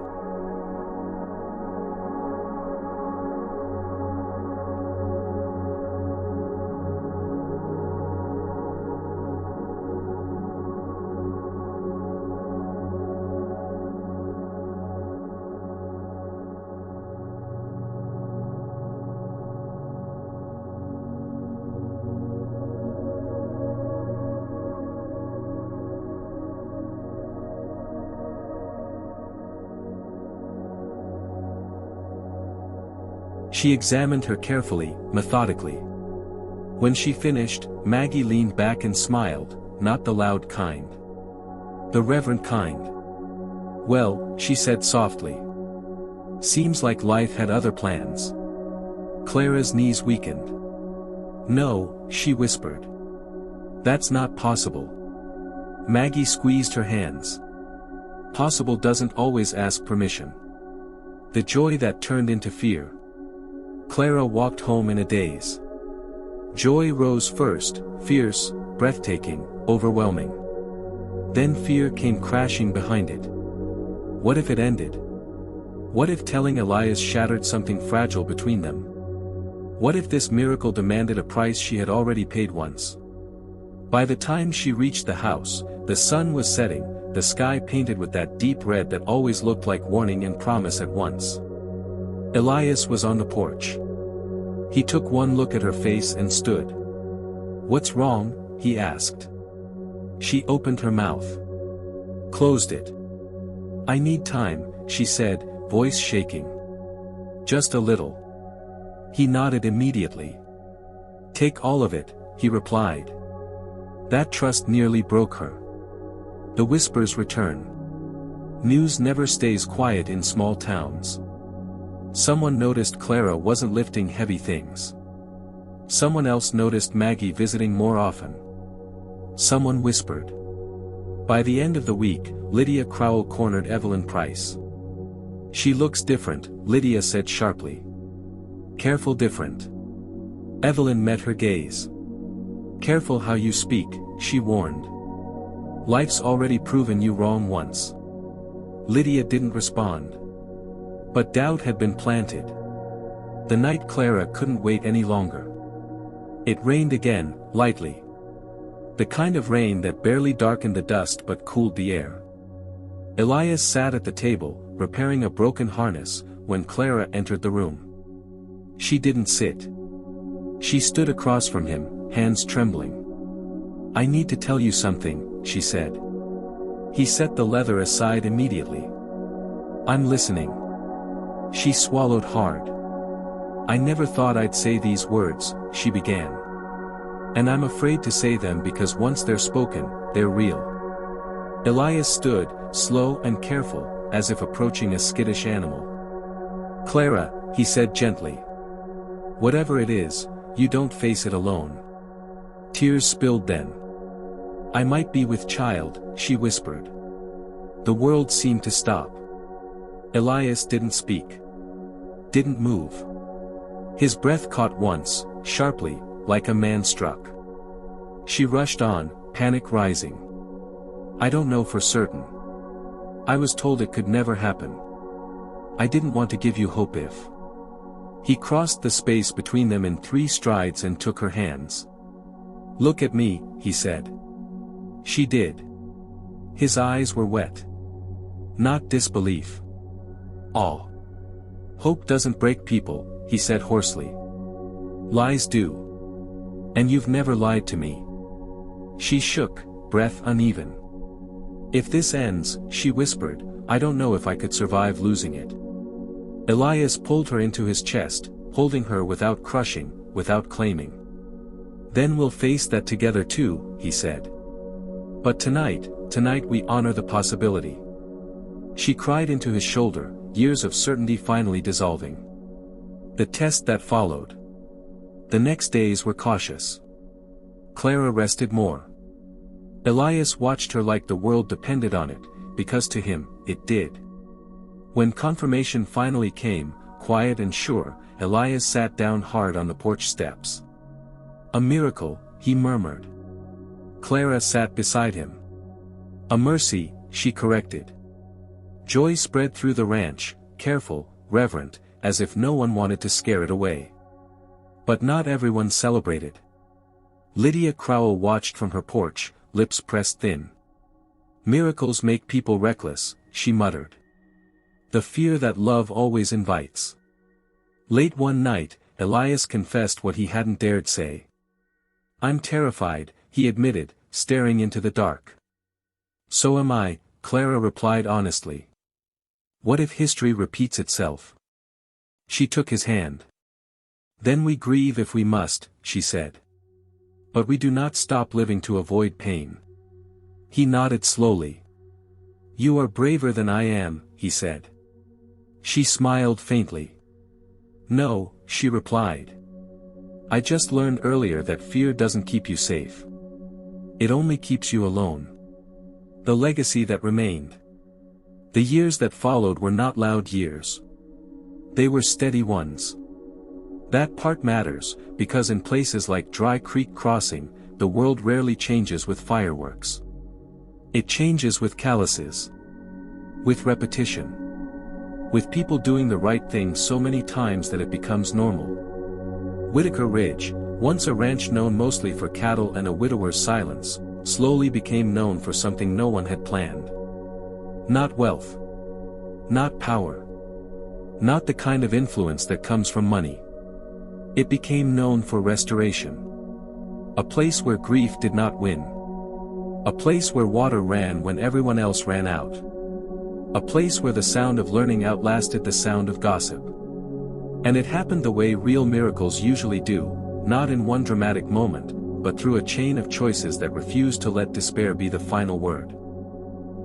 She examined her carefully, methodically. When she finished, Maggie leaned back and smiled, not the loud kind. The reverent kind. Well, she said softly. Seems like life had other plans. Clara's knees weakened. No, she whispered. That's not possible. Maggie squeezed her hands. Possible doesn't always ask permission. The joy that turned into fear. Clara walked home in a daze. Joy rose first, fierce, breathtaking, overwhelming. Then fear came crashing behind it. What if it ended? What if telling Elias shattered something fragile between them? What if this miracle demanded a price she had already paid once? By the time she reached the house, the sun was setting, the sky painted with that deep red that always looked like warning and promise at once. Elias was on the porch. He took one look at her face and stood. What's wrong? He asked. She opened her mouth. Closed it. I need time, she said, voice shaking. Just a little. He nodded immediately. Take all of it, he replied. That trust nearly broke her. The whispers return. News never stays quiet in small towns. Someone noticed Clara wasn't lifting heavy things. Someone else noticed Maggie visiting more often. Someone whispered. By the end of the week, Lydia Crowell cornered Evelyn Price. She looks different, Lydia said sharply. Careful different. Evelyn met her gaze. Careful how you speak, she warned. Life's already proven you wrong once. Lydia didn't respond. But doubt had been planted. The night Clara couldn't wait any longer. It rained again, lightly. The kind of rain that barely darkened the dust but cooled the air. Elias sat at the table, repairing a broken harness, when Clara entered the room. She didn't sit. She stood across from him, hands trembling. I need to tell you something, she said. He set the leather aside immediately. I'm listening. She swallowed hard. I never thought I'd say these words, she began. And I'm afraid to say them because once they're spoken, they're real. Elias stood, slow and careful, as if approaching a skittish animal. Clara, he said gently. Whatever it is, you don't face it alone. Tears spilled then. I might be with child, she whispered. The world seemed to stop. Elias didn't speak. Didn't move. His breath caught once, sharply, like a man struck. She rushed on, panic rising. I don't know for certain. I was told it could never happen. I didn't want to give you hope if. He crossed the space between them in 3 strides and took her hands. Look at me, he said. She did. His eyes were wet. Not disbelief. Awe. Hope doesn't break people, he said hoarsely. Lies do. And you've never lied to me. She shook, breath uneven. If this ends, she whispered, I don't know if I could survive losing it. Elias pulled her into his chest, holding her without crushing, without claiming. Then we'll face that together too, he said. But tonight we honor the possibility. She cried into his shoulder, years of certainty finally dissolving. The test that followed. The next days were cautious. Clara rested more. Elias watched her like the world depended on it, because to him, it did. When confirmation finally came, quiet and sure, Elias sat down hard on the porch steps. A miracle, he murmured. Clara sat beside him. A mercy, she corrected. Joy spread through the ranch, careful, reverent, as if no one wanted to scare it away. But not everyone celebrated. Lydia Crowell watched from her porch, lips pressed thin. Miracles make people reckless, she muttered. The fear that love always invites. Late one night, Elias confessed what he hadn't dared say. I'm terrified, he admitted, staring into the dark. So am I, Clara replied honestly. What if history repeats itself? She took his hand. Then we grieve if we must, she said. But we do not stop living to avoid pain. He nodded slowly. You are braver than I am, he said. She smiled faintly. No, she replied. I just learned earlier that fear doesn't keep you safe. It only keeps you alone. The legacy that remained. The years that followed were not loud years. They were steady ones. That part matters, because in places like Dry Creek Crossing, the world rarely changes with fireworks. It changes with calluses. With repetition. With people doing the right thing so many times that it becomes normal. Whitaker Ridge, once a ranch known mostly for cattle and a widower's silence, slowly became known for something no one had planned. Not wealth. Not power. Not the kind of influence that comes from money. It became known for restoration. A place where grief did not win. A place where water ran when everyone else ran out. A place where the sound of learning outlasted the sound of gossip. And it happened the way real miracles usually do, not in one dramatic moment, but through a chain of choices that refused to let despair be the final word.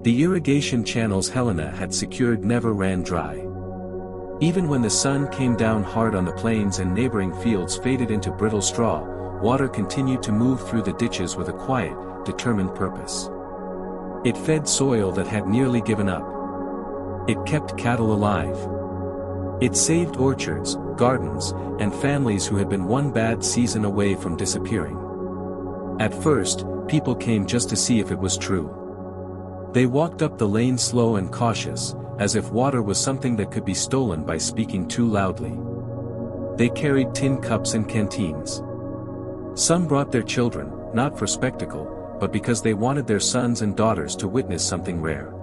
The irrigation channels Helena had secured never ran dry. Even when the sun came down hard on the plains and neighboring fields faded into brittle straw, water continued to move through the ditches with a quiet, determined purpose. It fed soil that had nearly given up. It kept cattle alive. It saved orchards, gardens, and families who had been one bad season away from disappearing. At first, people came just to see if it was true. They walked up the lane slow and cautious, as if water was something that could be stolen by speaking too loudly. They carried tin cups and canteens. Some brought their children, not for spectacle, but because they wanted their sons and daughters to witness something rare.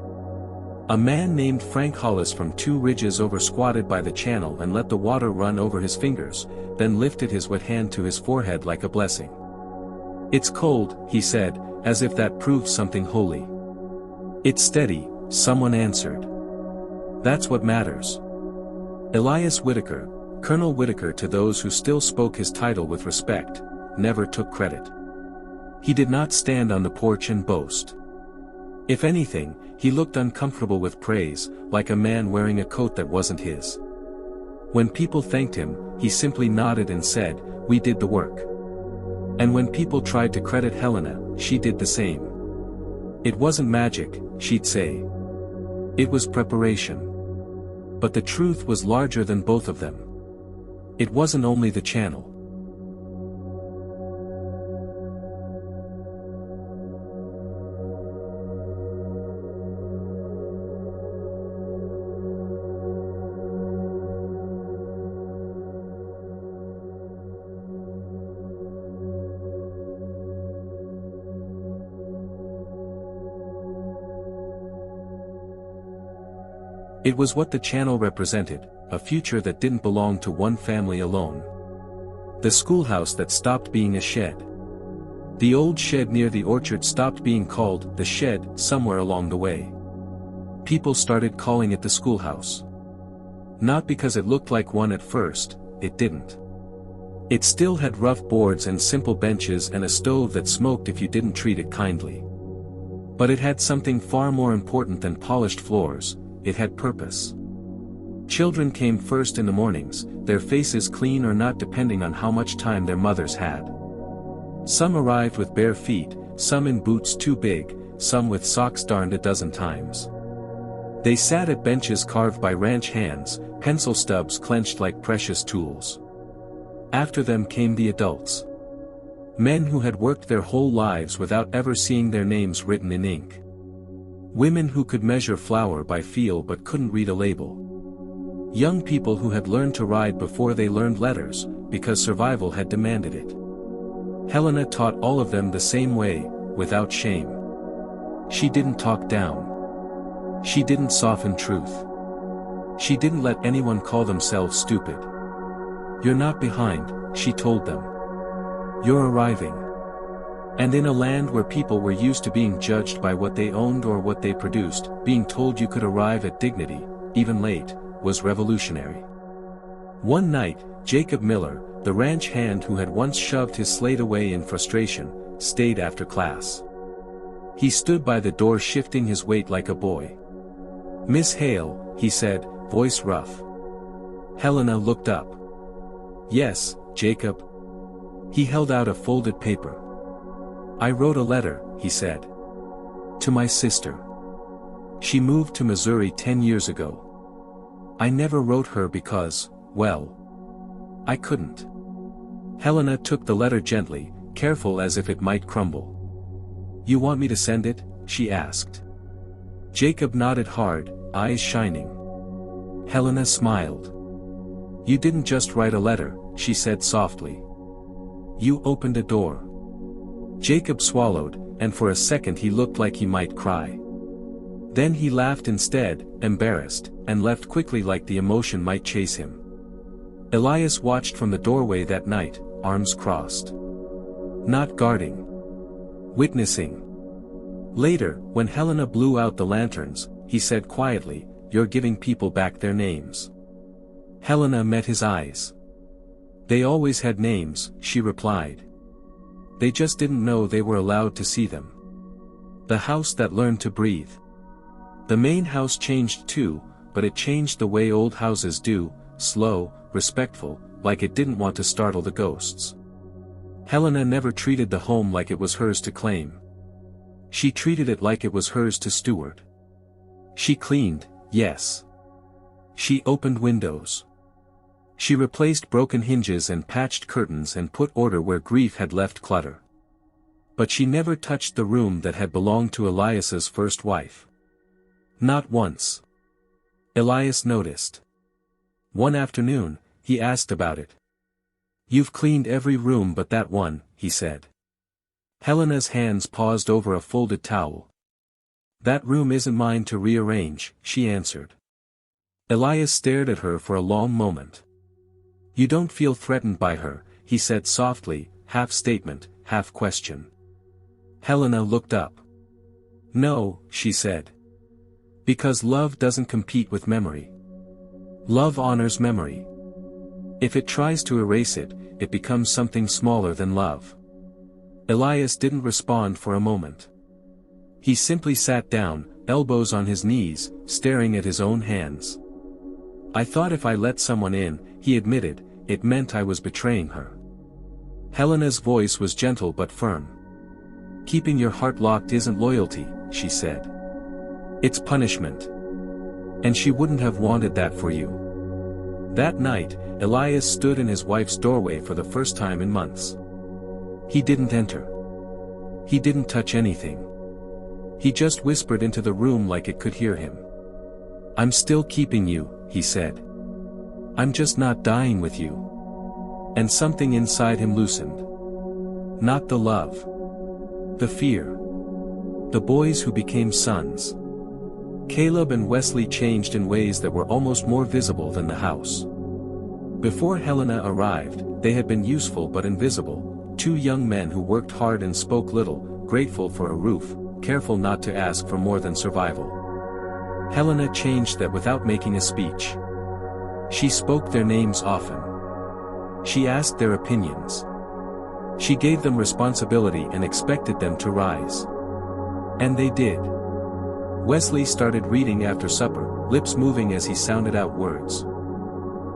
A man named Frank Hollis from Two Ridges over squatted by the channel and let the water run over his fingers, then lifted his wet hand to his forehead like a blessing. It's cold, he said, as if that proved something holy. It's steady, someone answered. That's what matters. Elias Whitaker, Colonel Whitaker to those who still spoke his title with respect, never took credit. He did not stand on the porch and boast. If anything, he looked uncomfortable with praise, like a man wearing a coat that wasn't his. When people thanked him, he simply nodded and said, "We did the work." And when people tried to credit Helena, she did the same. It wasn't magic, she'd say. It was preparation. But the truth was larger than both of them. It wasn't only the channel. It was what the channel represented, a future that didn't belong to one family alone. The schoolhouse that stopped being a shed. The old shed near the orchard stopped being called the shed somewhere along the way. People started calling it the schoolhouse. Not because it looked like one at first, it didn't. It still had rough boards and simple benches and a stove that smoked if you didn't treat it kindly. But it had something far more important than polished floors. It had purpose. Children came first in the mornings, their faces clean or not depending on how much time their mothers had. Some arrived with bare feet, some in boots too big, some with socks darned a dozen times. They sat at benches carved by ranch hands, pencil stubs clenched like precious tools. After them came the adults. Men who had worked their whole lives without ever seeing their names written in ink. Women who could measure flour by feel but couldn't read a label. Young people who had learned to ride before they learned letters, because survival had demanded it. Helena taught all of them the same way, without shame. She didn't talk down. She didn't soften truth. She didn't let anyone call themselves stupid. You're not behind, she told them. You're arriving. And in a land where people were used to being judged by what they owned or what they produced, being told you could arrive at dignity, even late, was revolutionary. One night, Jacob Miller, the ranch hand who had once shoved his slate away in frustration, stayed after class. He stood by the door shifting his weight like a boy. "Miss Hale," he said, voice rough. Helena looked up. "Yes, Jacob." He held out a folded paper. "I wrote a letter," he said. "To my sister. She moved to Missouri 10 years ago. I never wrote her because, well, I couldn't." Helena took the letter gently, careful as if it might crumble. "You want me to send it?" she asked. Jacob nodded hard, eyes shining. Helena smiled. "You didn't just write a letter," she said softly. "You opened a door." Jacob swallowed, and for a second he looked like he might cry. Then he laughed instead, embarrassed, and left quickly like the emotion might chase him. Elias watched from the doorway that night, arms crossed. Not guarding. Witnessing. Later, when Helena blew out the lanterns, he said quietly, "You're giving people back their names." Helena met his eyes. "They always had names," she replied. "They just didn't know they were allowed to see them." The house that learned to breathe. The main house changed too, but it changed the way old houses do, slow, respectful, like it didn't want to startle the ghosts. Helena never treated the home like it was hers to claim. She treated it like it was hers to steward. She cleaned, yes. She opened windows. She replaced broken hinges and patched curtains and put order where grief had left clutter. But she never touched the room that had belonged to Elias's first wife. Not once. Elias noticed. One afternoon, he asked about it. "You've cleaned every room but that one," he said. Helena's hands paused over a folded towel. "That room isn't mine to rearrange," she answered. Elias stared at her for a long moment. "You don't feel threatened by her," he said softly, half statement, half question. Helena looked up. "No," she said. "Because love doesn't compete with memory. Love honors memory. If it tries to erase it, it becomes something smaller than love." Elias didn't respond for a moment. He simply sat down, elbows on his knees, staring at his own hands. "I thought if I let someone in," he admitted, "it meant I was betraying her." Helena's voice was gentle but firm. "Keeping your heart locked isn't loyalty," she said. "It's punishment. And she wouldn't have wanted that for you." That night, Elias stood in his wife's doorway for the first time in months. He didn't enter. He didn't touch anything. He just whispered into the room like it could hear him. "I'm still keeping you," he said. "I'm just not dying with you." And something inside him loosened. Not the love. The fear. The boys who became sons. Caleb and Wesley changed in ways that were almost more visible than the house. Before Helena arrived, they had been useful but invisible, two young men who worked hard and spoke little, grateful for a roof, careful not to ask for more than survival. Helena changed that without making a speech. She spoke their names often. She asked their opinions. She gave them responsibility and expected them to rise. And they did. Wesley started reading after supper, lips moving as he sounded out words.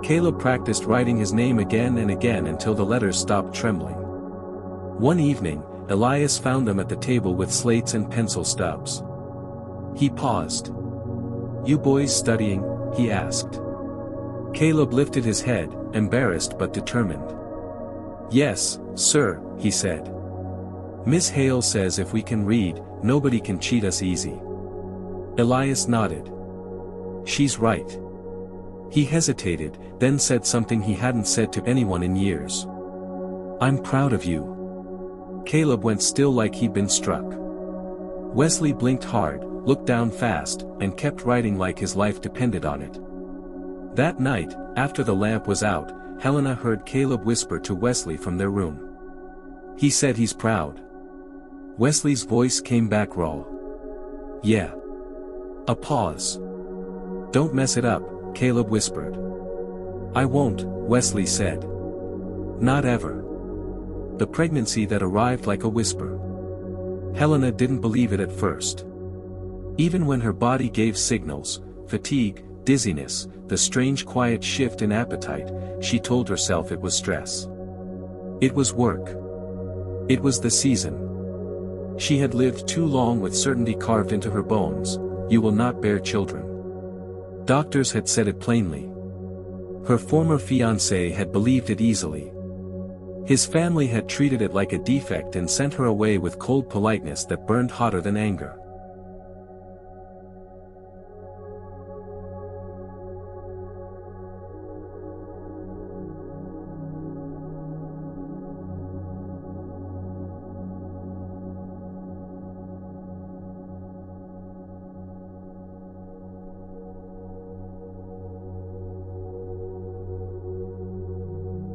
Caleb practiced writing his name again and again until the letters stopped trembling. One evening, Elias found them at the table with slates and pencil stubs. He paused. "You boys studying?" he asked. Caleb lifted his head, embarrassed but determined. "Yes, sir," he said. "Miss Hale says if we can read, nobody can cheat us easy." Elias nodded. "She's right." He hesitated, then said something he hadn't said to anyone in years. "I'm proud of you." Caleb went still like he'd been struck. Wesley blinked hard, looked down fast, and kept writing like his life depended on it. That night, after the lamp was out, Helena heard Caleb whisper to Wesley from their room. "He said he's proud." Wesley's voice came back raw. "Yeah." A pause. "Don't mess it up," Caleb whispered. "I won't," Wesley said. Not ever. The pregnancy that arrived like a whisper. Helena didn't believe it at first. Even when her body gave signals, fatigue, dizziness, the strange quiet shift in appetite, she told herself it was stress. It was work. It was the season. She had lived too long with certainty carved into her bones: you will not bear children. Doctors had said it plainly. Her former fiancé had believed it easily. His family had treated it like a defect and sent her away with cold politeness that burned hotter than anger.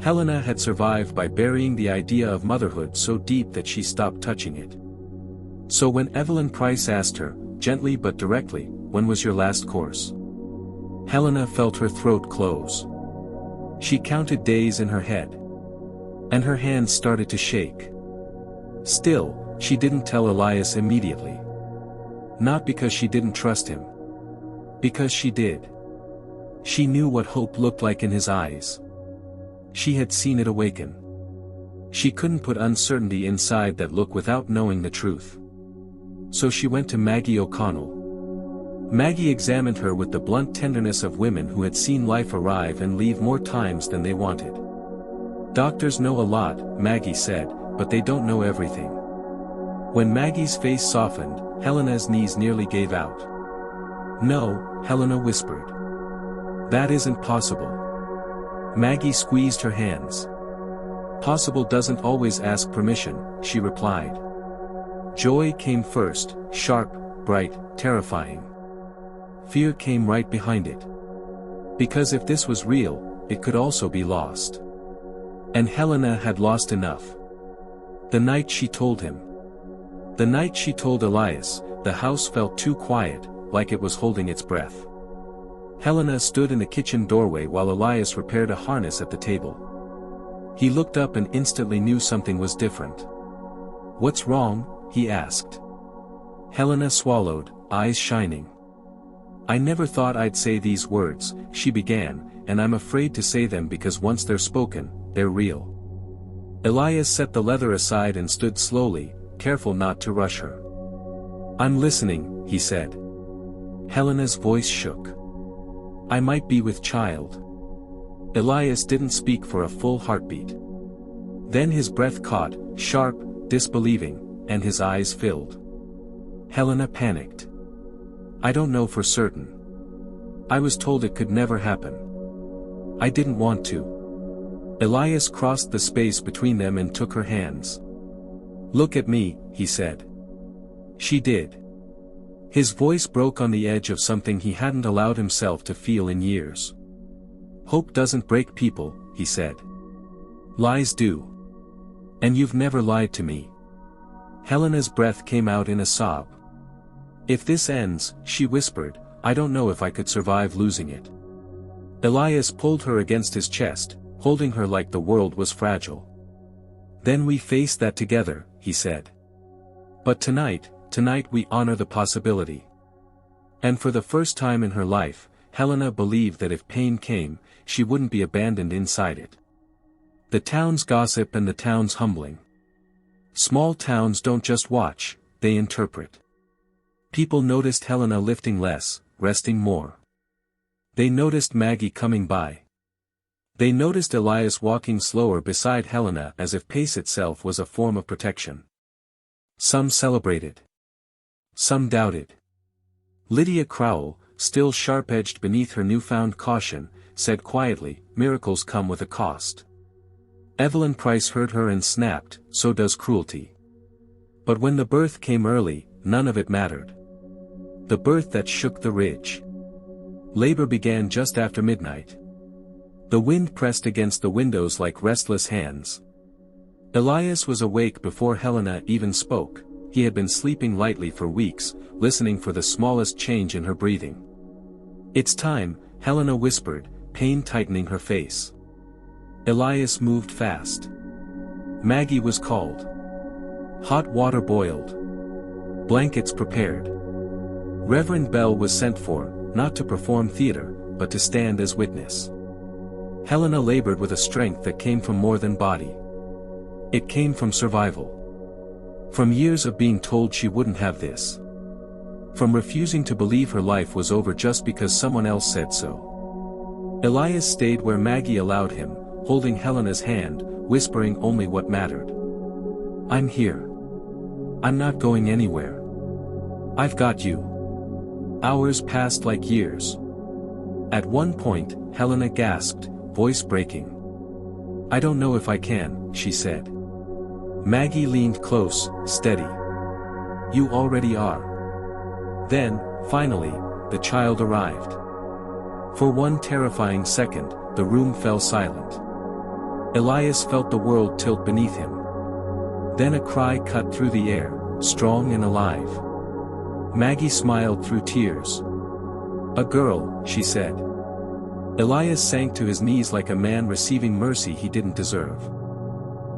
Helena had survived by burying the idea of motherhood so deep that she stopped touching it. So when Evelyn Price asked her, gently but directly, when was your last course? Helena felt her throat close. She counted days in her head. And her hands started to shake. Still, she didn't tell Elias immediately. Not because she didn't trust him. Because she did. She knew what hope looked like in his eyes. She had seen it awaken. She couldn't put uncertainty inside that look without knowing the truth. So she went to Maggie O'Connell. Maggie examined her with the blunt tenderness of women who had seen life arrive and leave more times than they wanted. Doctors know a lot, Maggie said, but they don't know everything. When Maggie's face softened, Helena's knees nearly gave out. No, Helena whispered. That isn't possible. Maggie squeezed her hands. Possible doesn't always ask permission, she replied. Joy came first, sharp, bright, terrifying. Fear came right behind it. Because if this was real, it could also be lost. And Helena had lost enough. The night she told him. The night she told Elias, the house felt too quiet, like it was holding its breath. Helena stood in the kitchen doorway while Elias repaired a harness at the table. He looked up and instantly knew something was different. What's wrong? He asked. Helena swallowed, eyes shining. I never thought I'd say these words, she began, and I'm afraid to say them because once they're spoken, they're real. Elias set the leather aside and stood slowly, careful not to rush her. I'm listening, he said. Helena's voice shook. I might be with child. Elias didn't speak for a full heartbeat. Then his breath caught, sharp, disbelieving, and his eyes filled. Helena panicked. I don't know for certain. I was told it could never happen. I didn't want to. Elias crossed the space between them and took her hands. Look at me, he said. She did. His voice broke on the edge of something he hadn't allowed himself to feel in years. Hope doesn't break people, he said. Lies do. And you've never lied to me. Helena's breath came out in a sob. If this ends, she whispered, I don't know if I could survive losing it. Elias pulled her against his chest, holding her like the world was fragile. Then we face that together, he said. But tonight we honor the possibility. And for the first time in her life, Helena believed that if pain came, she wouldn't be abandoned inside it. The town's gossip and the town's humbling. Small towns don't just watch, they interpret. People noticed Helena lifting less, resting more. They noticed Maggie coming by. They noticed Elias walking slower beside Helena as if pace itself was a form of protection. Some celebrated. Some doubted. Lydia Crowell, still sharp-edged beneath her newfound caution, said quietly, miracles come with a cost. Evelyn Price heard her and snapped, so does cruelty. But when the birth came early, none of it mattered. The birth that shook the ridge. Labor began just after midnight. The wind pressed against the windows like restless hands. Elias was awake before Helena even spoke. He had been sleeping lightly for weeks, listening for the smallest change in her breathing. It's time, Helena whispered, pain tightening her face. Elias moved fast. Maggie was called. Hot water boiled. Blankets prepared. Reverend Bell was sent for, not to perform theater, but to stand as witness. Helena labored with a strength that came from more than body. It came from survival. From years of being told she wouldn't have this. From refusing to believe her life was over just because someone else said so. Elias stayed where Maggie allowed him, holding Helena's hand, whispering only what mattered. "I'm here. I'm not going anywhere. I've got you." Hours passed like years. At one point, Helena gasped, voice breaking. "I don't know if I can," she said. Maggie leaned close, steady. "You already are." Then, finally, the child arrived. For one terrifying second, the room fell silent. Elias felt the world tilt beneath him. Then a cry cut through the air, strong and alive. Maggie smiled through tears. "A girl," she said. Elias sank to his knees like a man receiving mercy he didn't deserve.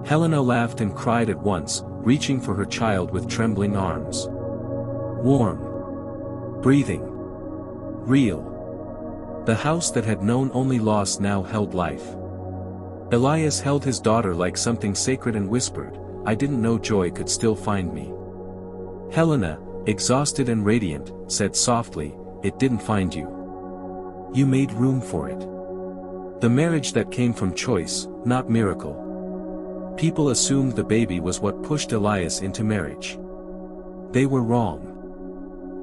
Helena laughed and cried at once, reaching for her child with trembling arms. Warm. Breathing. Real. The house that had known only loss now held life. Elias held his daughter like something sacred and whispered, "I didn't know joy could still find me." Helena, exhausted and radiant, said softly, "It didn't find you. You made room for it." The marriage that came from choice, not miracle. People assumed the baby was what pushed Elias into marriage. They were wrong.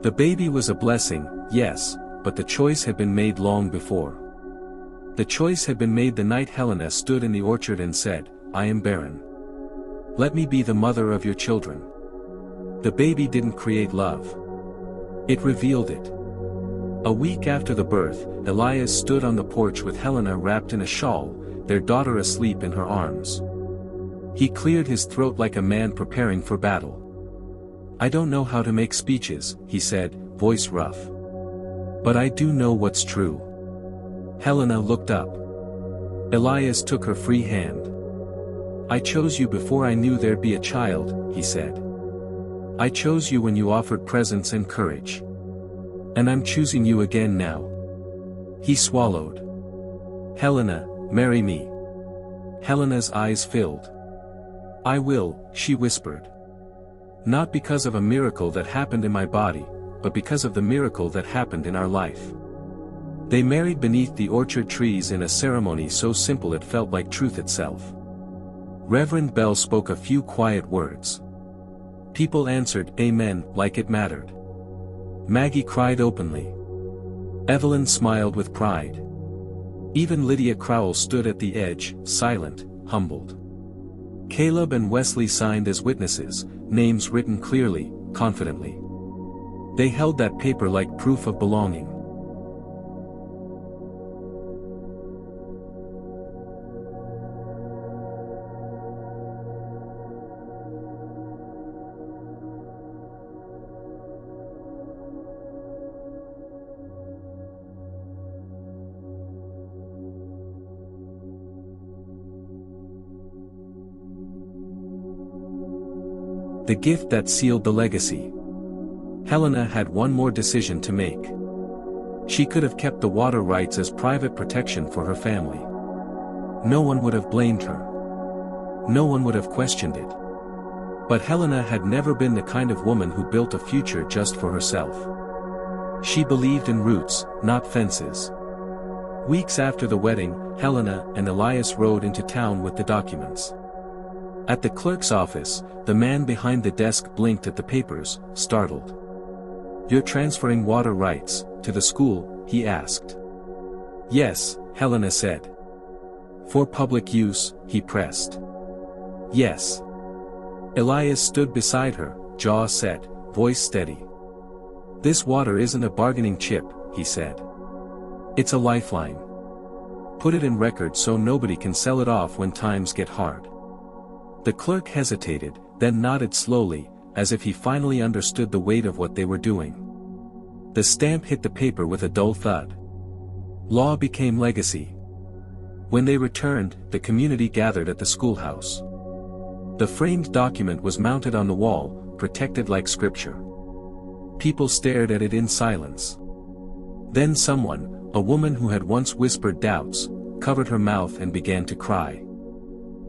The baby was a blessing, yes, but the choice had been made long before. The choice had been made the night Helena stood in the orchard and said, "I am barren. Let me be the mother of your children." The baby didn't create love. It revealed it. A week after the birth, Elias stood on the porch with Helena wrapped in a shawl, their daughter asleep in her arms. He cleared his throat like a man preparing for battle. "I don't know how to make speeches," he said, voice rough. "But I do know what's true." Helena looked up. Elias took her free hand. "I chose you before I knew there'd be a child," he said. "I chose you when you offered presence and courage. And I'm choosing you again now." He swallowed. "Helena, marry me." Helena's eyes filled. "I will," she whispered. "Not because of a miracle that happened in my body, but because of the miracle that happened in our life." They married beneath the orchard trees in a ceremony so simple it felt like truth itself. Reverend Bell spoke a few quiet words. People answered amen like it mattered. Maggie cried openly. Evelyn smiled with pride. Even Lydia Crowell stood at the edge, silent, humbled. Caleb and Wesley signed as witnesses, names written clearly, confidently. They held that paper like proof of belonging. The gift that sealed the legacy. Helena had one more decision to make. She could have kept the water rights as private protection for her family. No one would have blamed her. No one would have questioned it. But Helena had never been the kind of woman who built a future just for herself. She believed in roots, not fences. Weeks after the wedding, Helena and Elias rode into town with the documents. At the clerk's office, the man behind the desk blinked at the papers, startled. "You're transferring water rights to the school?" he asked. "Yes," Helena said. "For public use?" he pressed. "Yes." Elias stood beside her, jaw set, voice steady. "This water isn't a bargaining chip," he said. "It's a lifeline. Put it in record so nobody can sell it off when times get hard." The clerk hesitated, then nodded slowly, as if he finally understood the weight of what they were doing. The stamp hit the paper with a dull thud. Law became legacy. When they returned, the community gathered at the schoolhouse. The framed document was mounted on the wall, protected like scripture. People stared at it in silence. Then someone, a woman who had once whispered doubts, covered her mouth and began to cry.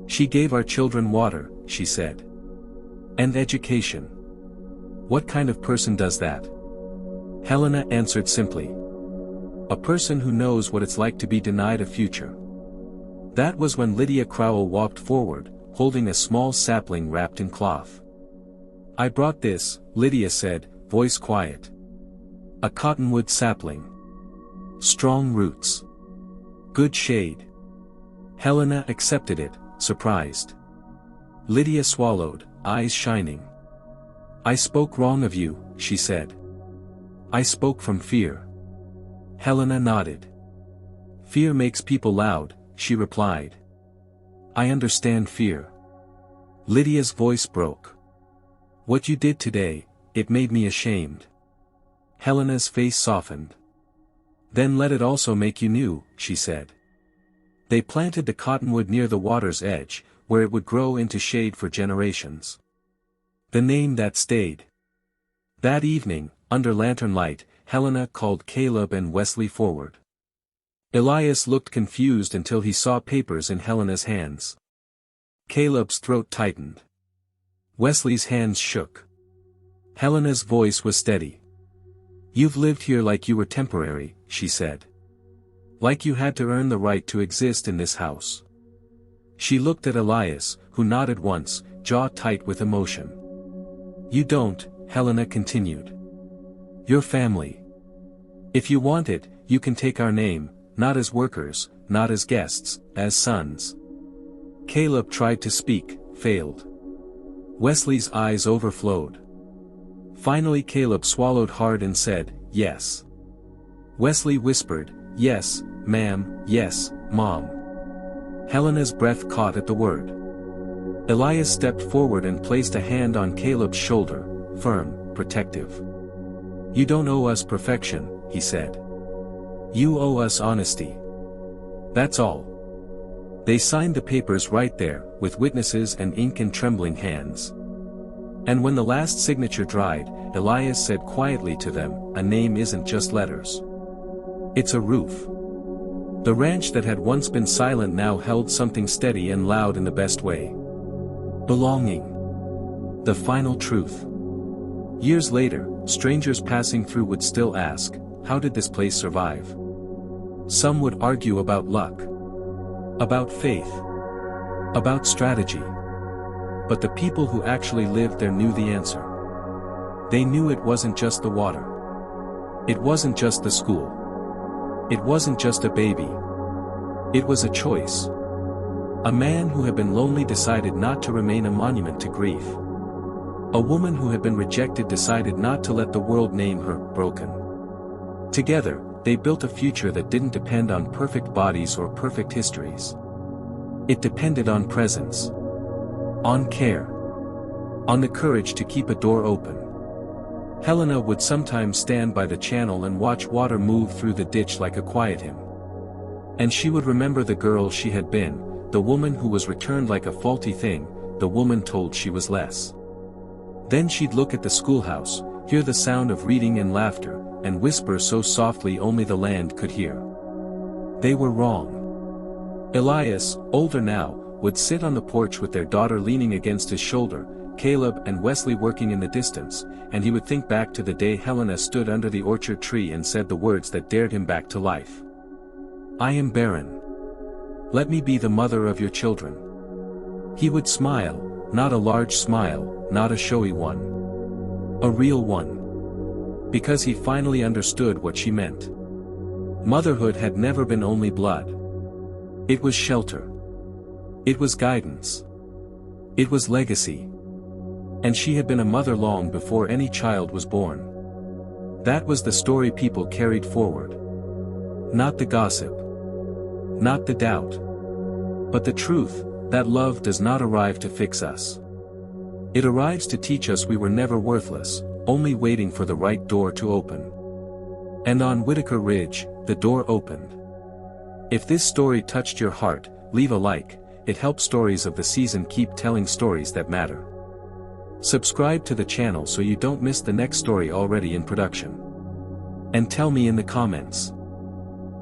"She gave our children water," she said. "And education. What kind of person does that?" Helena answered simply. "A person who knows what it's like to be denied a future." That was when Lydia Crowell walked forward, holding a small sapling wrapped in cloth. "I brought this," Lydia said, voice quiet. "A cottonwood sapling. Strong roots. Good shade." Helena accepted it, surprised. Lydia swallowed, eyes shining. "I spoke wrong of you," she said. "I spoke from fear." Helena nodded. "Fear makes people loud," she replied. "I understand fear." Lydia's voice broke. "What you did today, it made me ashamed." Helena's face softened. "Then let it also make you new," she said. They planted the cottonwood near the water's edge, where it would grow into shade for generations. The name that stayed. That evening, under lantern light, Helena called Caleb and Wesley forward. Elias looked confused until he saw papers in Helena's hands. Caleb's throat tightened. Wesley's hands shook. Helena's voice was steady. "You've lived here like you were temporary," she said. "Like you had to earn the right to exist in this house." She looked at Elias, who nodded once, jaw tight with emotion. "You don't," Helena continued. "Your family. If you want it, you can take our name, not as workers, not as guests, as sons." Caleb tried to speak, failed. Wesley's eyes overflowed. Finally Caleb swallowed hard and said, "Yes." Wesley whispered, "Yes, ma'am, yes, Mom." Helena's breath caught at the word. Elias stepped forward and placed a hand on Caleb's shoulder, firm, protective. "You don't owe us perfection," he said. "You owe us honesty. That's all." They signed the papers right there, with witnesses and ink in trembling hands. And when the last signature dried, Elias said quietly to them, "A name isn't just letters. It's a roof." The ranch that had once been silent now held something steady and loud in the best way. Belonging. The final truth. Years later, strangers passing through would still ask, "How did this place survive?" Some would argue about luck. About faith. About strategy. But the people who actually lived there knew the answer. They knew it wasn't just the water. It wasn't just the school. It wasn't just a baby. It was a choice. A man who had been lonely decided not to remain a monument to grief. A woman who had been rejected decided not to let the world name her broken. Together, they built a future that didn't depend on perfect bodies or perfect histories. It depended on presence. On care. On the courage to keep a door open. Helena would sometimes stand by the channel and watch water move through the ditch like a quiet hymn. And she would remember the girl she had been, the woman who was returned like a faulty thing, the woman told she was less. Then she'd look at the schoolhouse, hear the sound of reading and laughter, and whisper so softly only the land could hear. They were wrong. Elias, older now, would sit on the porch with their daughter leaning against his shoulder, Caleb and Wesley working in the distance, and he would think back to the day Helena stood under the orchard tree and said the words that dared him back to life. "I am Barren. Let me be the mother of your children." He would smile, not a large smile, not a showy one. A real one. Because he finally understood what she meant. Motherhood had never been only blood. It was shelter. It was guidance. It was legacy. And she had been a mother long before any child was born. That was the story people carried forward. Not the gossip. Not the doubt. But the truth, that love does not arrive to fix us. It arrives to teach us we were never worthless, only waiting for the right door to open. And on Whitaker Ridge, the door opened. If this story touched your heart, leave a like. It helps stories of the season keep telling stories that matter. Subscribe to the channel so you don't miss the next story already in production. And tell me in the comments.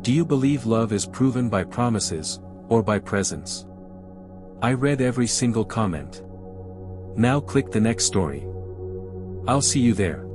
Do you believe love is proven by promises, or by presents? I read every single comment. Now click the next story. I'll see you there.